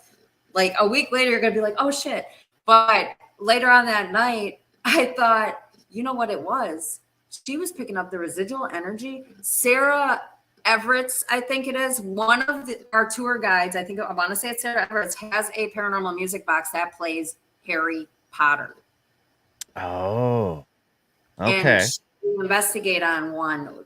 Speaker 2: like a week later, you're going to be like, oh shit. But later on that night, I thought, you know what it was? She was picking up the residual energy. Sarah Everett's, I think it is, one of our tour guides, I want to say it's Sarah Everett's, has a paranormal music box that plays Harry Potter.
Speaker 1: Oh, okay.
Speaker 2: And she investigate on one.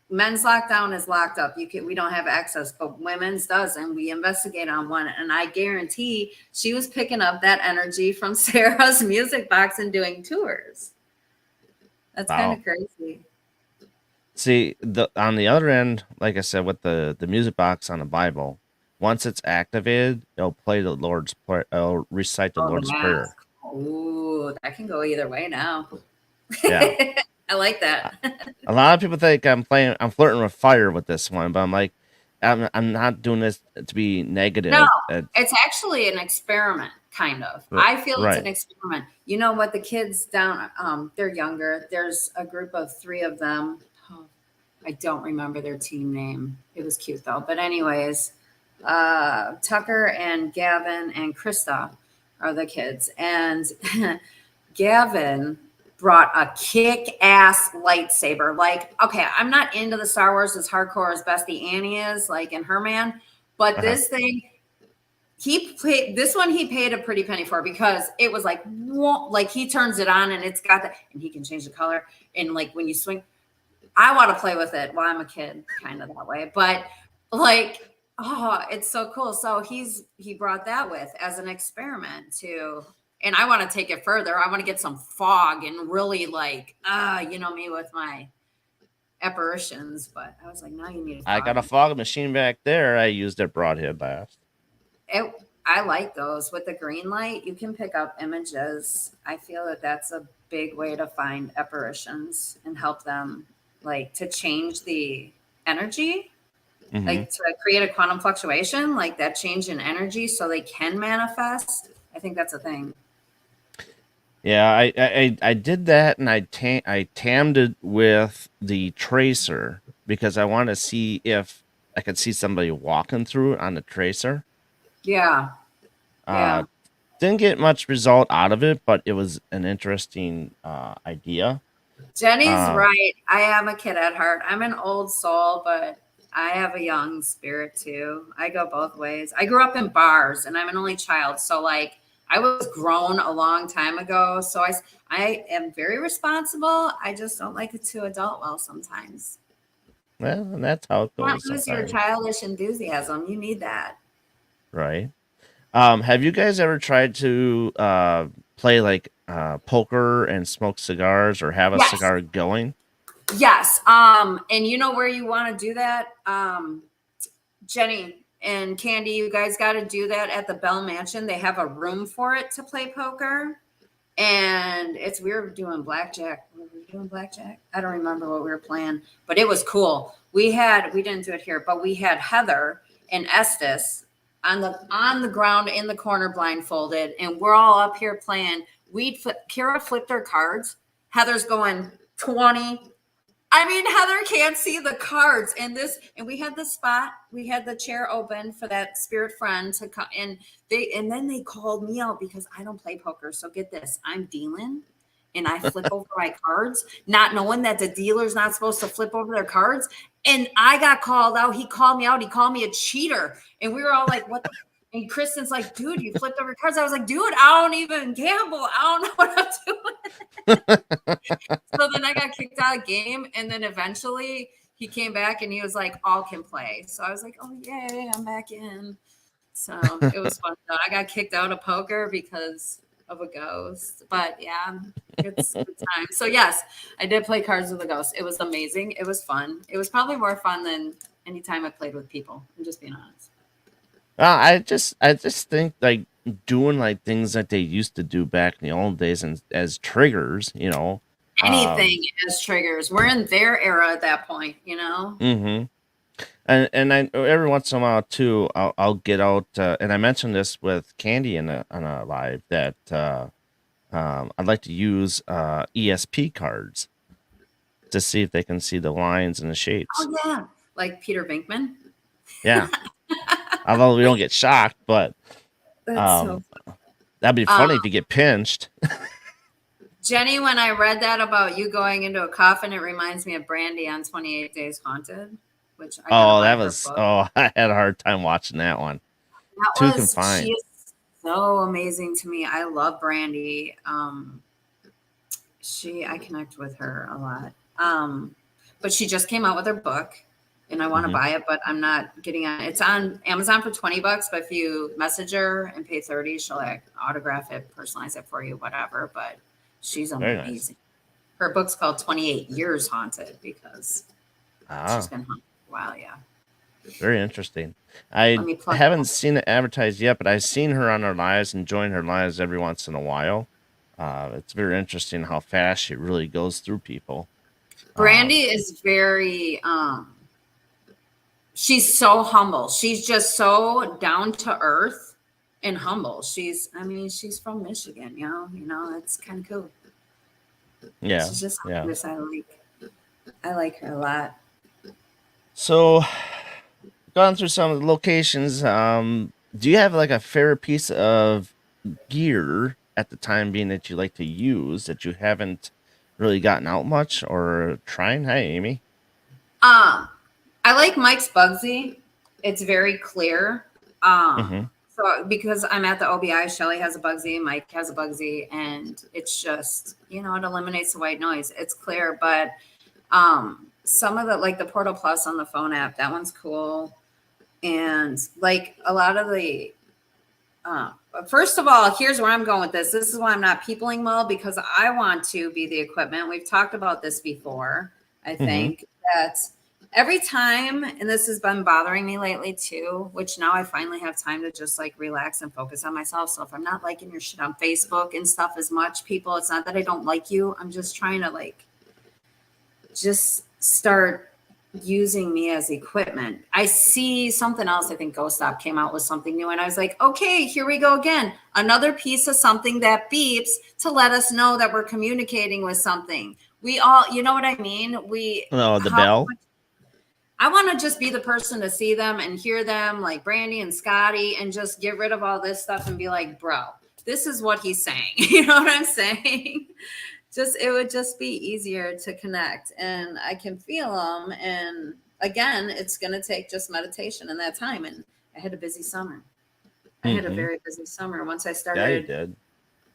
Speaker 2: Men's lockdown is locked up. We don't have access, but women's does, and we investigate on one. And I guarantee she was picking up that energy from Sarah's music box and doing tours. That's kind of crazy.
Speaker 1: See, on the other end, like I said, with the music box on the Bible, once it's activated, it'll play the Lord's Prayer. It'll recite the Lord's Prayer.
Speaker 2: Ooh, that can go either way now.
Speaker 1: Yeah.
Speaker 2: I like that.
Speaker 1: A lot of people think I'm flirting with fire with this one, but I'm like, I'm not doing this to be negative.
Speaker 2: No, it's actually an experiment, kind of. I feel it's an experiment. You know what? The kids down, they're younger. There's a group of 3 of them. I don't remember their team name. It was cute though. But anyways, Tucker and Gavin and Krista are the kids. And Gavin brought a kick-ass lightsaber. Like, okay, I'm not into the Star Wars as hardcore as Bestie Annie is, like in Her Man, but this thing, he paid a pretty penny for because it was like he turns it on and it's got that, and he can change the color. And like when you swing, I want to play with it. Well, I'm a kid, kind of that way, but like, oh, it's so cool. So he brought that with as an experiment too. And I want to take it further. I want to get some fog and really like, me with my apparitions. But I was like, no, you need a fog.
Speaker 1: I got a fog machine back there. I used it broadhead blast.
Speaker 2: I like those with the green light. You can pick up images. I feel that that's a big way to find apparitions and help them like to change the energy, like to create a quantum fluctuation, like that change in energy so they can manifest. I think that's a thing.
Speaker 1: Yeah, I did that, and I tammed it with the tracer because I want to see if I could see somebody walking through it on the tracer.
Speaker 2: Yeah.
Speaker 1: Didn't get much result out of it, but it was an interesting idea.
Speaker 2: Jenny's right. I am a kid at heart. I'm an old soul, but I have a young spirit too. I go both ways. I grew up in bars, and I'm an only child, so like I was grown a long time ago. So I am very responsible. I just don't like it to adult well sometimes.
Speaker 1: Well, and that's how it goes.
Speaker 2: Don't lose your childish enthusiasm. You need that.
Speaker 1: Right. Have you guys ever tried to play like poker and smoke cigars or have a cigar going?
Speaker 2: Yes. And you know where you want to do that? Jenny and Candy, you guys got to do that at the Bell Mansion. They have a room for it to play poker. And we were doing blackjack. Were we doing blackjack? I don't remember what we were playing, but it was cool. We didn't do it here, but we had Heather and Estes on the ground in the corner blindfolded, and we're all up here playing. Kira flipped her cards. Heather's going 20. I mean, Heather can't see the cards and we had the spot, we had the chair open for that spirit friend to come, and then they called me out because I don't play poker. So get this, I'm dealing and I flip over my cards, not knowing that the dealer's not supposed to flip over their cards. And I got called out. He called me out. He called me a cheater. And we were all like, what the? And Kristen's like, dude, you flipped over cards. I was like, dude, I don't even gamble. I don't know what I'm doing. So then I got kicked out of the game. And then eventually he came back and he was like, all can play. So I was like, oh, yay, I'm back in. So it was fun. Though. I got kicked out of poker because of a ghost. But yeah, it's good time. So yes, I did play cards with a ghost. It was amazing. It was fun. It was probably more fun than any time I played with people. I'm just being honest.
Speaker 1: I just think like doing like things that they used to do back in the old days and as triggers, you know.
Speaker 2: Anything as triggers. We're in their era at that point, you know.
Speaker 1: Mm-hmm. And I every once in a while too, I'll get out and I mentioned this with Candy on a live that I'd like to use ESP cards to see if they can see the lines and the shapes.
Speaker 2: Oh yeah, like Peter Venkman.
Speaker 1: Yeah. Although we don't get shocked, but that'd be funny if you get pinched.
Speaker 2: Jenny, when I read that about you going into a coffin, it reminds me of Brandy on 28 Days Haunted, which I had a hard time watching that one. Too confined. She is so amazing to me. I love Brandy. I connect with her a lot. But she just came out with her book. And I want to buy it, but I'm not getting it. It's on Amazon for $20, but if you message her and pay $30, she'll like autograph it, personalize it for you, whatever. But she's amazing. Nice. Her book's called 28 Years Haunted because she's been haunted for a while. Yeah.
Speaker 1: Very interesting. I haven't seen it advertised yet, but I've seen her on her lives and join her lives every once in a while. It's very interesting how fast she really goes through people.
Speaker 2: Brandy is very, she's so humble. She's just so down to earth and humble. She's from Michigan, you know, it's kind of cool.
Speaker 1: Yeah.
Speaker 2: She's just I like her a lot.
Speaker 1: So, gone through some of the locations. Do you have like a favorite piece of gear at the time being that you like to use that you haven't really gotten out much or trying? Hi, Amy.
Speaker 2: I like Mike's Bugsy. It's very clear.
Speaker 1: Mm-hmm.
Speaker 2: So because I'm at the OBI, Shelly has a Bugsy, Mike has a Bugsy, and it's just, it eliminates the white noise. It's clear, but some of the, like the Portal Plus on the phone app, that one's cool. And like a lot of the first of all, here's where I'm going with this. This is why I'm not peopling well, because I want to be the equipment. We've talked about this before. I think that every time, and this has been bothering me lately too, which now I finally have time to just like relax and focus on myself. So if I'm not liking your shit on Facebook and stuff as much, people, it's not that I don't like you. I'm just trying to like just start using me as equipment. I see something else. I think Ghost Stop came out with something new, and I was like, okay, here we go again. Another piece of something that beeps to let us know that we're communicating with something. We all, you know what I mean?
Speaker 1: The bell.
Speaker 2: I want to just be the person to see them and hear them, like Brandy and Scotty, and just get rid of all this stuff and be like, bro, this is what he's saying. You know what I'm saying? It would just be easier to connect, and I can feel them. And again, it's going to take just meditation in that time. And I had a busy summer. I had a very busy summer. Once I started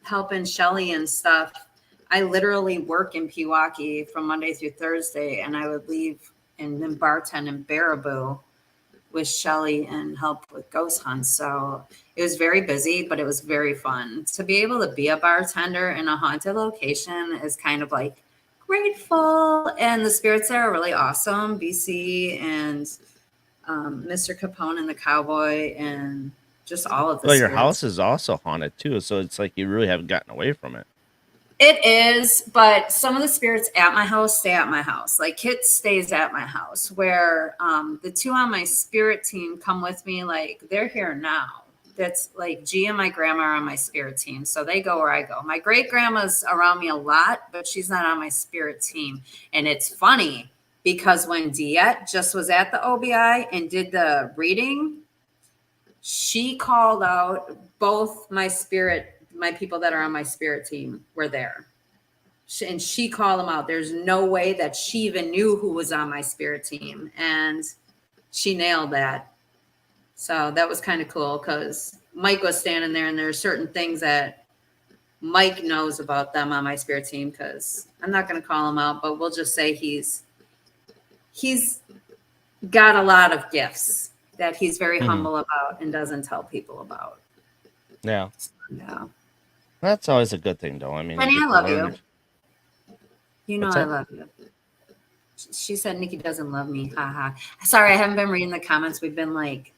Speaker 2: helping Shelly and stuff, I literally work in Pewaukee from Monday through Thursday, and I would leave and then bartend in Baraboo with Shelly and help with ghost hunts. So it was very busy, but it was very fun. To be able to be a bartender in a haunted location is kind of like grateful. And the spirits there are really awesome. BC and Mr. Capone and the cowboy and just all of the
Speaker 1: Well, your
Speaker 2: spirits.
Speaker 1: house is also haunted too, so it's like you really haven't gotten away from it.
Speaker 2: It is, but some of the spirits at my house stay at my house. Like Kit stays at my house, where the two on my spirit team come with me. Like they're here now. That's like G and my grandma are on my spirit team. So they go where I go. My great grandma's around me a lot, but she's not on my spirit team. And it's funny because when Diet just was at the OBI and did the reading, she called out both my people that are on my spirit team were there. And she called them out. There's no way that she even knew who was on my spirit team. And she nailed that. So that was kind of cool because Mike was standing there, and there are certain things that Mike knows about them on my spirit team, because I'm not going to call him out, but we'll just say he's got a lot of gifts that he's very humble about and doesn't tell people about.
Speaker 1: Yeah.
Speaker 2: Yeah.
Speaker 1: That's always a good thing, though. I mean,
Speaker 2: Penny, I love you. You know I love you. She said Nikki doesn't love me. Ha ha. Sorry, I haven't been reading the comments. We've been like,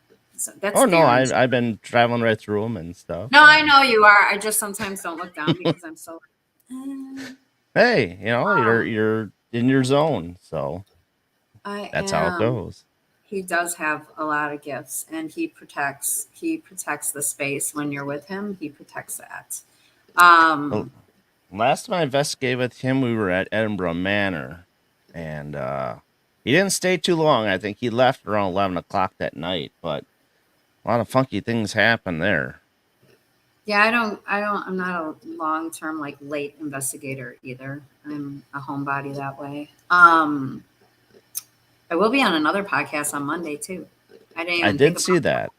Speaker 2: that's
Speaker 1: no, I've been traveling right through them and stuff.
Speaker 2: No, I know you are. I just sometimes don't look down because I'm so.
Speaker 1: Hey, you're in your zone, so that's how it goes.
Speaker 2: He does have a lot of gifts, and he protects the space when you're with him. He protects that.
Speaker 1: Last time I investigated with him, we were at Edinburgh Manor, and he didn't stay too long. I think he left around 11 o'clock that night, but a lot of funky things happened there.
Speaker 2: Yeah, I'm not a long-term, like, late investigator either. I'm a homebody that way. I will be on another podcast on Monday too. I did see
Speaker 1: that.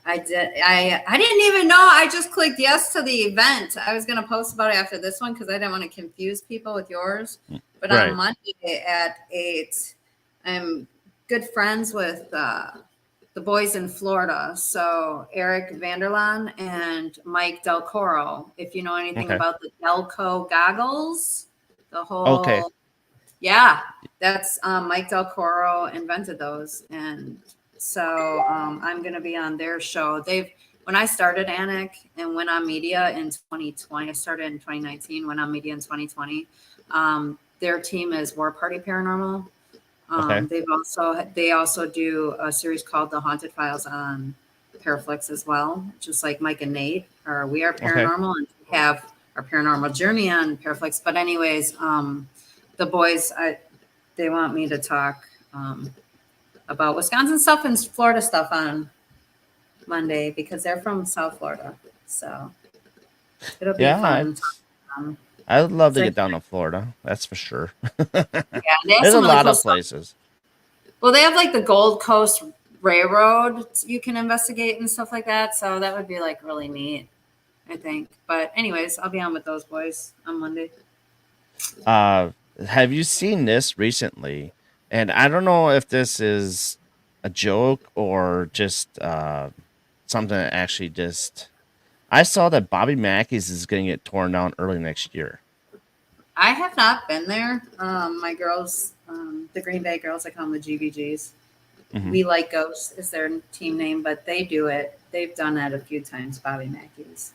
Speaker 2: I did. I didn't even know. I just clicked yes to the event. I was going to post about it after this one because I didn't want to confuse people with yours. But right. On Monday at 8, I'm good friends with the boys in Florida. So Eric Vanderlaan and Mike Del Coro. If you know anything about the Delco goggles, the whole yeah, that's Mike Del Coro invented those, and so I'm going to be on their show. When I started Annik and went on media in 2020, I started in 2019, went on media in 2020. Their team is War Party Paranormal. They also do a series called The Haunted Files on Paraflix as well, just like Mike and Nate, or We Are Paranormal, and we have our Paranormal Journey on Paraflix. But anyways, the boys, they want me to talk about Wisconsin stuff and Florida stuff on Monday because they're from South Florida. So it'll be fun.
Speaker 1: I would love to get down to Florida. That's for sure.
Speaker 2: Yeah, they have
Speaker 1: there's
Speaker 2: some
Speaker 1: a
Speaker 2: really
Speaker 1: lot
Speaker 2: cool
Speaker 1: of places.
Speaker 2: Stuff. Well, they have like the Gold Coast Railroad you can investigate and stuff like that. So that would be like really neat, I think. But anyways, I'll be on with those boys on Monday.
Speaker 1: Have you seen this recently? And I don't know if this is a joke or just something that actually just. I saw that Bobby Mackey's is going to get torn down early next year.
Speaker 2: I have not been there. My girls, the Green Bay girls, I call them the GBGs. Mm-hmm. We Like Ghosts is their team name, but they do it. They've done that a few times, Bobby Mackey's.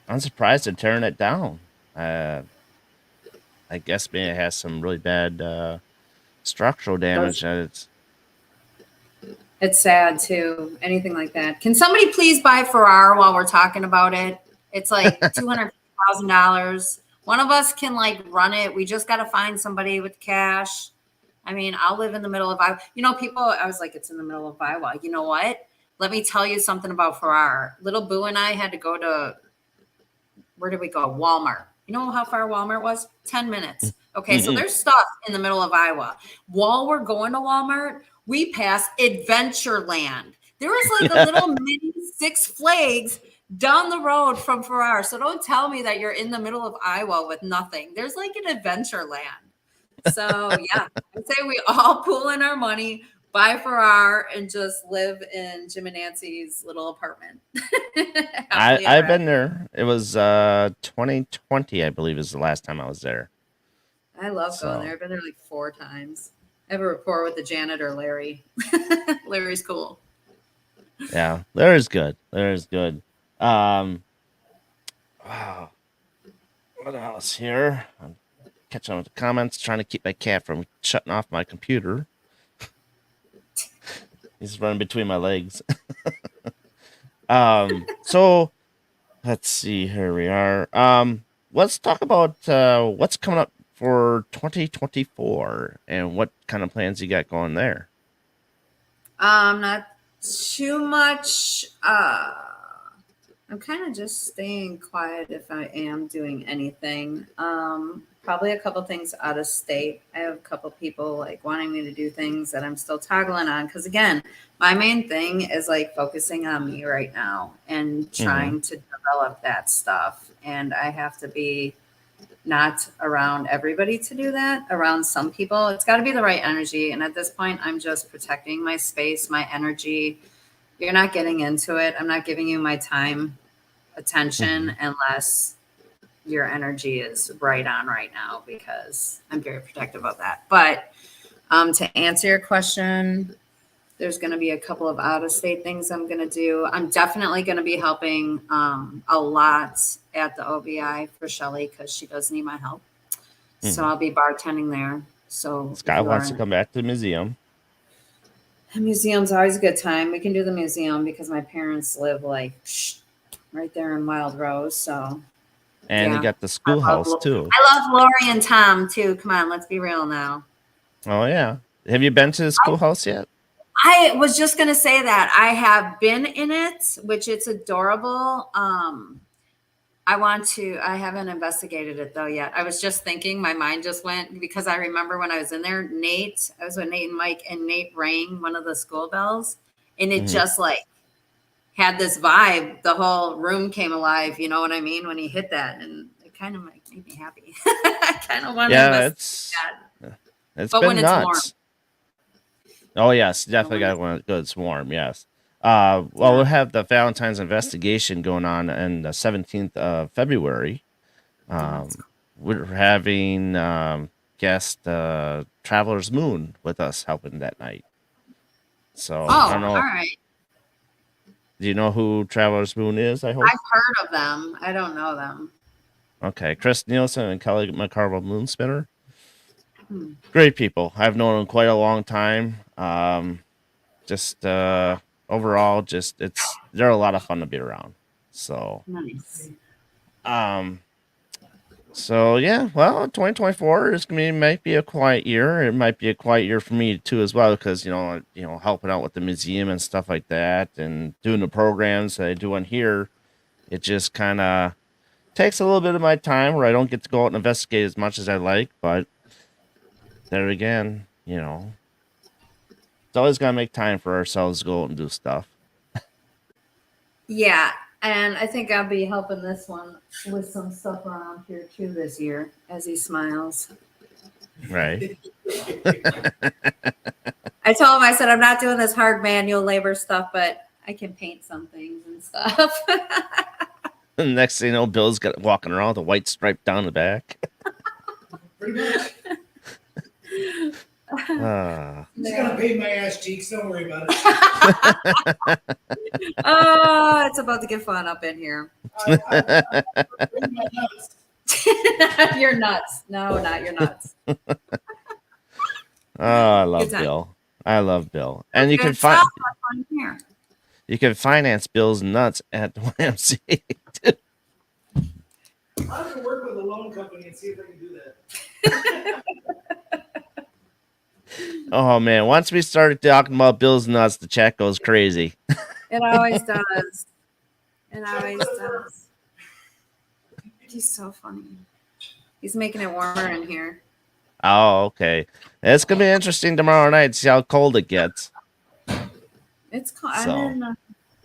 Speaker 1: I'm surprised they're tearing it down. I guess maybe it has some really bad structural damage.
Speaker 2: It's sad too. Anything like that. Can somebody please buy Ferrar while we're talking about it? It's like $250,000. One of us can like run it. We just got to find somebody with cash. I mean, I'll live in the middle of Iowa. You know, people, I was like, it's in the middle of Iowa. You know what? Let me tell you something about Ferrar. Little Boo and I had to go to, where did we go? Walmart. You know how far Walmart was? 10 minutes. Okay, so there's stuff in the middle of Iowa. While we're going to Walmart, we passed Adventureland. There was like a little mini Six Flags down the road from Ferrar. So don't tell me that you're in the middle of Iowa with nothing. There's like an Adventureland. So yeah, I'd say we all pool in our money, buy Ferrar, and just live in Jim and Nancy's little apartment.
Speaker 1: I've been there. It was 2020, I believe, is the last time I was there.
Speaker 2: I love going there. I've been there like 4 times. I have a rapport with the janitor, Larry. Larry's cool.
Speaker 1: Yeah, Larry's good. Wow. What else here? I'm catching up with the comments, trying to keep my cat from shutting off my computer. He's running between my legs. So let's see. Here we are. Let's talk about what's coming up for 2024 and what kind of plans you got going there.
Speaker 2: Not too much. I'm kind of just staying quiet if I am doing anything. Probably a couple things out of state. I have a couple people like wanting me to do things that I'm still toggling on. Because again, my main thing is like focusing on me right now and trying to develop that stuff. And I have to be not around everybody to do that. Around some people, it's got to be the right energy. And at this point, I'm just protecting my space, my energy. You're not getting into it. I'm not giving you my time, attention, unless your energy is right on right now, because I'm very protective of that. But to answer your question, there's going to be a couple of out-of-state things I'm going to do. I'm definitely going to be helping a lot at the OBI for Shelly because she does need my help. So I'll be bartending there. So
Speaker 1: Scott wants to come back to the museum.
Speaker 2: The museum's always a good time. We can do the museum because my parents live like right there in Wild Rose. So,
Speaker 1: and you got the schoolhouse too.
Speaker 2: I love Lori and Tom too. Come on, let's be real now.
Speaker 1: Oh yeah, have you been to the schoolhouse yet?
Speaker 2: I was just gonna say that I have been in it, which it's adorable. I haven't investigated it though yet. I was just thinking, my mind just went, because I remember when I was in there, I was with Nate and Mike, and Nate rang one of the school bells, and it just like had this vibe. The whole room came alive. You know what I mean? When he hit that, and it kind of made me happy. I kind of wanted to investigate that.
Speaker 1: It's
Speaker 2: but
Speaker 1: been
Speaker 2: when
Speaker 1: nuts.
Speaker 2: It's warm.
Speaker 1: Oh yes, definitely got one good. It's warm. Yes. We'll have the Valentine's investigation going on the 17th of February. We're having guest Traveler's Moon with us helping that night. So I don't know.
Speaker 2: All right.
Speaker 1: Do you know who Traveler's Moon is? I hope
Speaker 2: I've heard of them. I don't know them.
Speaker 1: Okay, Chris Nielsen and Kelly McCarville Moonspinner. Great people. I've known them quite a long time. Overall, they're a lot of fun to be around. So
Speaker 2: nice.
Speaker 1: So yeah, well, 2024 is gonna be might be a quiet year. It might be a quiet year for me too as well because helping out with the museum and stuff like that, and doing the programs that I do on here. It just kind of takes a little bit of my time where I don't get to go out and investigate as much as I like. But there again, it's always gotta make time for ourselves to go out and do stuff.
Speaker 2: Yeah, and I think I'll be helping this one with some stuff around here too this year as he smiles.
Speaker 1: Right.
Speaker 2: I told him, I said, I'm not doing this hard manual labor stuff, but I can paint some things and stuff.
Speaker 1: The next thing you know, Bill's got walking around with a white stripe down the back.
Speaker 3: Pretty much. He's gonna paint my ass cheeks. Don't worry about it.
Speaker 2: Oh, it's about to get fun up in here. You're nuts. No, not you're nuts.
Speaker 1: Oh, I love Bill. I love Bill. And you can find you can finance Bill's nuts at the YMCA too.
Speaker 3: I'm gonna work with a loan company and see if I can do that.
Speaker 1: Oh man, once we started talking about Bill's nuts, the chat goes crazy.
Speaker 2: It always does. It always does. He's so funny. He's making it warmer in here.
Speaker 1: Oh, okay. It's gonna be interesting tomorrow night to see how cold it gets.
Speaker 2: It's cold.
Speaker 1: So.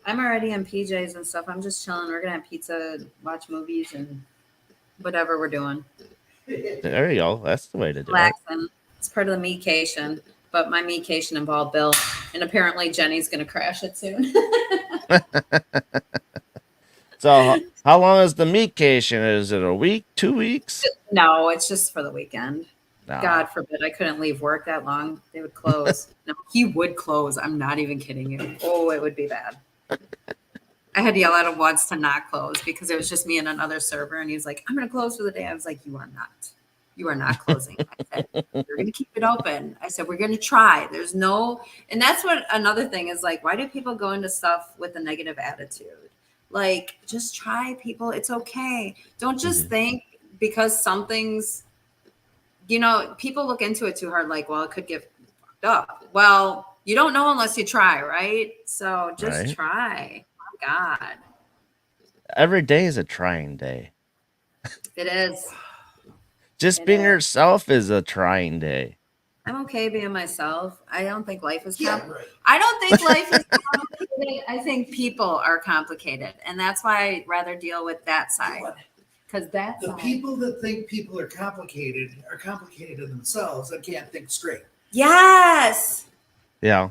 Speaker 2: I'm already in PJs and stuff. I'm just chilling. We're gonna have pizza, watch movies, and whatever we're doing.
Speaker 1: There you go. That's the way to do
Speaker 2: Relaxing. It's part of the mecation, but my mecation involved Bill, and apparently Jenny's gonna crash it soon.
Speaker 1: So, how long is the mecation? Is it a week, 2 weeks?
Speaker 2: No, it's just for the weekend.
Speaker 1: No.
Speaker 2: God forbid I couldn't leave work that long. They would close. No, he would close. I'm not even kidding you. Oh, it would be bad. I had to yell at him once to not close because it was just me and another server, and he was like, "I'm going to close for the day." I was like, "You are not. You are not closing." I said, "We're going to keep it open." I said, "We're going to try." There's no, and that's what another thing is like. Why do people go into stuff with a negative attitude? Like, just try, people. It's okay. Don't just think because something's, people look into it too hard. Like, well, it could get fucked up. Well, you don't know unless you try, right? So just try. Oh, God.
Speaker 1: Every day is a trying day.
Speaker 2: It is.
Speaker 1: Just being yourself is a trying day.
Speaker 2: I'm okay being myself. I don't think life is complicated. I don't think life is complicated. I think people are complicated. And that's why I'd rather deal with that side. Because that's
Speaker 3: the people that think people are complicated in themselves and can't think straight.
Speaker 2: Yes.
Speaker 1: Yeah.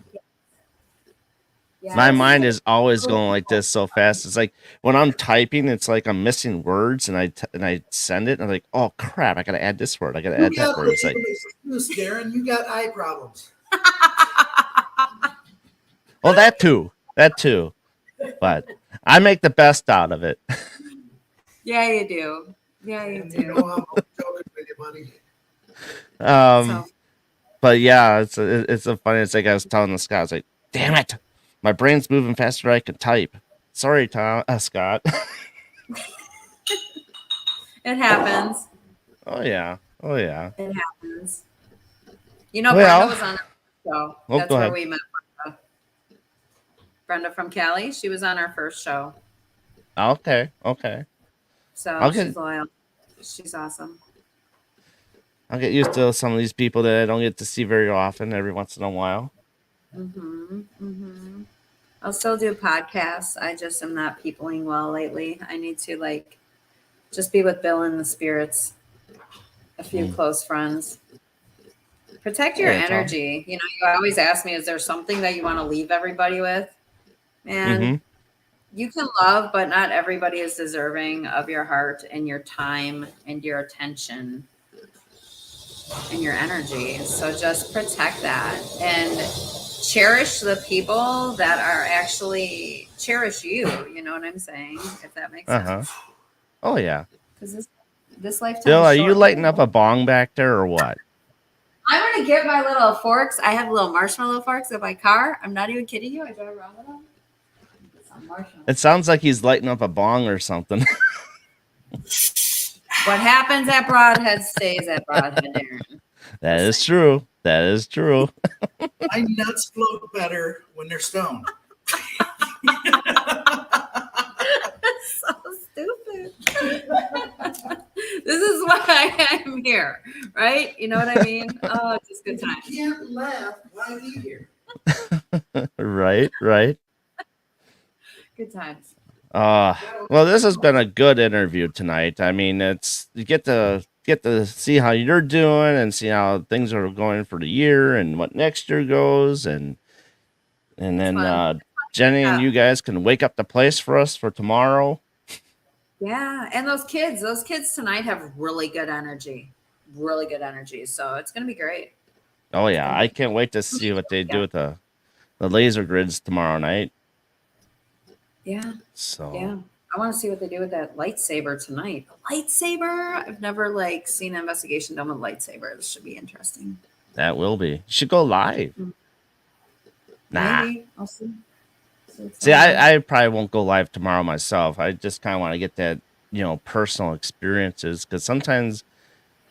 Speaker 2: Yes.
Speaker 1: My mind is always going like this so fast. It's like when I'm typing, it's like I'm missing words, and I send it, and I'm like, oh crap, I gotta add this word. I gotta add that word. It's like,
Speaker 3: Darren, you got eye problems.
Speaker 1: well, that too. But I make the best out of it.
Speaker 2: Yeah, you do. Yeah, you do.
Speaker 3: You know I'm joking with you, buddy.
Speaker 1: But yeah, it's a funny. It's like I was telling the Scott, I was like, damn it. My brain's moving faster than I can type. Sorry, Scott.
Speaker 2: It happens.
Speaker 1: Oh yeah.
Speaker 2: It happens. Brenda was on our show. That's where we met Brenda. Brenda from Cali. She was on our first show.
Speaker 1: Okay.
Speaker 2: So she's loyal. She's awesome.
Speaker 1: I'll get used to some of these people that I don't get to see very often, every once in a while.
Speaker 2: I'll still do podcasts. I just am not peopling well lately. I need to just be with Bill and the spirits, a few close friends. Protect your energy. You always ask me, is there something that you want to leave everybody with? Man, you can love, but not everybody is deserving of your heart and your time and your attention and your energy. So just protect that and cherish the people that are actually cherish you. You know what I'm saying? If that makes sense.
Speaker 1: Oh yeah.
Speaker 2: Because this lifetime.
Speaker 1: Bill, are you lighting up a bong back there or what?
Speaker 2: I'm gonna get my little forks. I have little marshmallow forks in my car. I'm not even kidding you. I drive around with them.
Speaker 1: It sounds like he's lighting up a bong or something.
Speaker 2: What happens at Broadhead stays at Broadhead, Darren.
Speaker 1: That is true. That is true.
Speaker 3: My nuts float better when they're stoned.
Speaker 2: So stupid. This is why I'm here, right? You know what I mean? Oh, it's just good times.
Speaker 3: You can't laugh. Why are you here?
Speaker 1: Right.
Speaker 2: Good times.
Speaker 1: Well, this has been a good interview tonight. I mean, you get to see how you're doing and see how things are going for the year and what next year goes, and then Jenny and you guys can wake up the place for us for tomorrow.
Speaker 2: Yeah, and those kids tonight have really good energy. So it's gonna be great.
Speaker 1: Oh yeah, I can't wait to see what they do with the laser grids tomorrow night.
Speaker 2: Yeah.
Speaker 1: So
Speaker 2: yeah, I want to see what they do with that lightsaber tonight. A lightsaber? I've never seen an investigation done with lightsaber. This should be interesting.
Speaker 1: That will be. You should go live. Nah.
Speaker 2: Maybe. I'll see.
Speaker 1: See, I probably won't go live tomorrow myself. I just kind of want to get that, personal experiences, because sometimes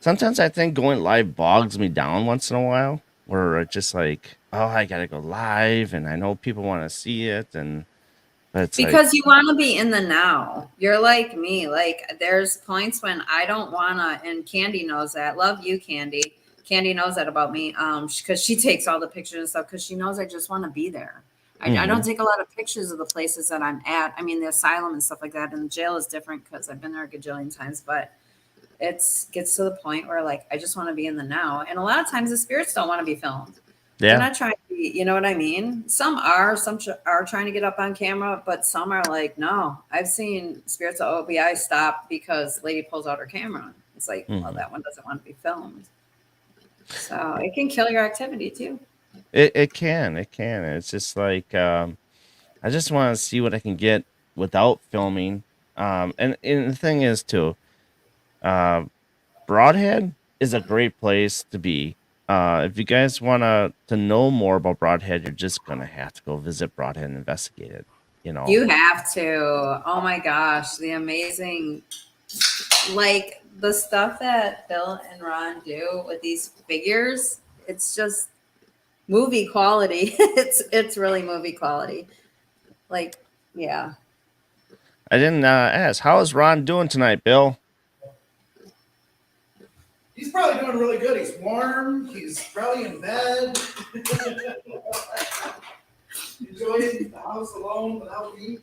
Speaker 1: I think going live bogs me down once in a while, where it's just like, oh, I gotta go live, and I know people want to see it, but it's
Speaker 2: because you want to be in the now. You're like me. There's points when I don't wanna, and Candy knows that. Love you, Candy. Candy knows that about me, because she takes all the pictures and stuff, because she knows I just want to be there. I don't take a lot of pictures of the places that I'm at. I mean, the asylum and stuff like that, and the jail is different because I've been there a gajillion times, but it gets to the point where I just want to be in the now. And a lot of times the spirits don't want to be filmed.
Speaker 1: Yeah.
Speaker 2: They're not trying to be, you know what I mean? Some are trying to get up on camera, but some are like, no. I've seen spirits of OBI stop because lady pulls out her camera. It's like, well, that one doesn't want to be filmed. So it can kill your activity too.
Speaker 1: It can. It's just like, I just want to see what I can get without filming. And the thing is too, Broadhead is a great place to be. If you guys want to know more about Broadhead, you're just going to have to go visit Broadhead and investigate it.
Speaker 2: You have to. Oh my gosh. The amazing, the stuff that Bill and Ron do with these figures, it's just movie quality. It's really movie quality. Yeah.
Speaker 1: I didn't ask. How is Ron doing tonight, Bill?
Speaker 3: He's probably doing really good. He's warm. He's probably in bed. Enjoying the house alone without me.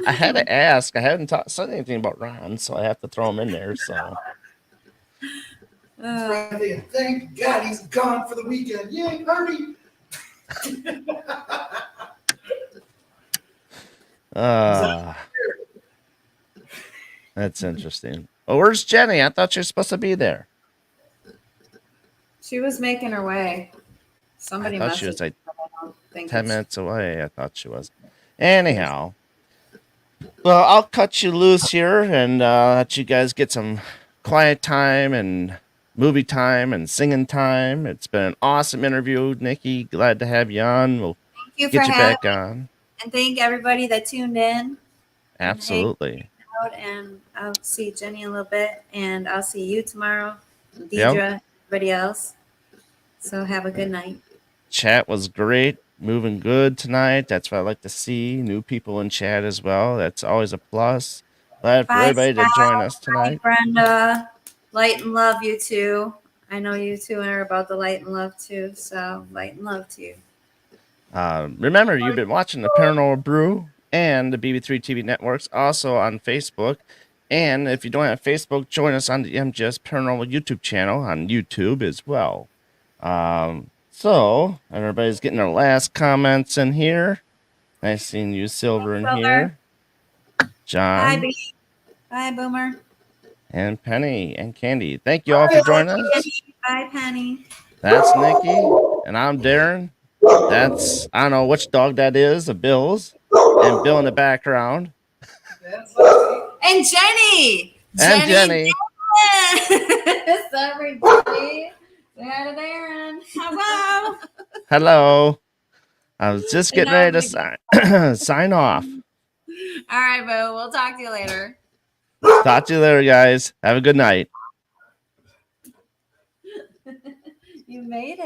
Speaker 1: I had to ask. I haven't said anything about Ron, so I have to throw him in there. So.
Speaker 3: Thank God he's gone for the weekend. Yay, party!
Speaker 1: That's interesting. Oh, where's Jenny? I thought you were supposed to be there.
Speaker 2: She was making her way. Somebody
Speaker 1: I thought she was
Speaker 2: 10
Speaker 1: minutes away. I thought she was. Anyhow, well, I'll cut you loose here and let you guys get some quiet time and movie time and singing time. It's been an awesome interview, Nikki. Glad to have you on. We'll
Speaker 2: get
Speaker 1: you back on.
Speaker 2: And thank everybody that tuned in.
Speaker 1: Absolutely.
Speaker 2: And I'll see Jenny in a little bit, and I'll see you tomorrow, Deidre, everybody else. So have a good night.
Speaker 1: Chat was great, moving good tonight. That's what I like to see. New people in chat as well. That's always a plus. Glad for everybody to join us tonight.
Speaker 2: Bye, Brenda. Light and love, you two. I know you two are about the light and love too. So light and love to you.
Speaker 1: Remember, you've been watching the Paranormal Brew and the BB3 TV networks, also on Facebook. And if you don't have Facebook, join us on the MGS Paranormal YouTube channel on YouTube as well. So everybody's getting their last comments in here. Nice seeing you, Silver, in here. John.
Speaker 2: Bye, Boomer.
Speaker 1: And Penny and Candy. Thank you all for joining us.
Speaker 2: Bye, Penny.
Speaker 1: That's Nikki. And I'm Darren. That's, I don't know which dog that is, a Bill's. And Bill in the background.
Speaker 2: And Jenny.
Speaker 1: And Jenny.
Speaker 2: Yes, everybody. Say hi to Darren. Hello.
Speaker 1: Hello. I was just getting ready to sign off.
Speaker 2: All right, boo. We'll talk to you later.
Speaker 1: Talk to you later, guys. Have a good night.
Speaker 2: You made it.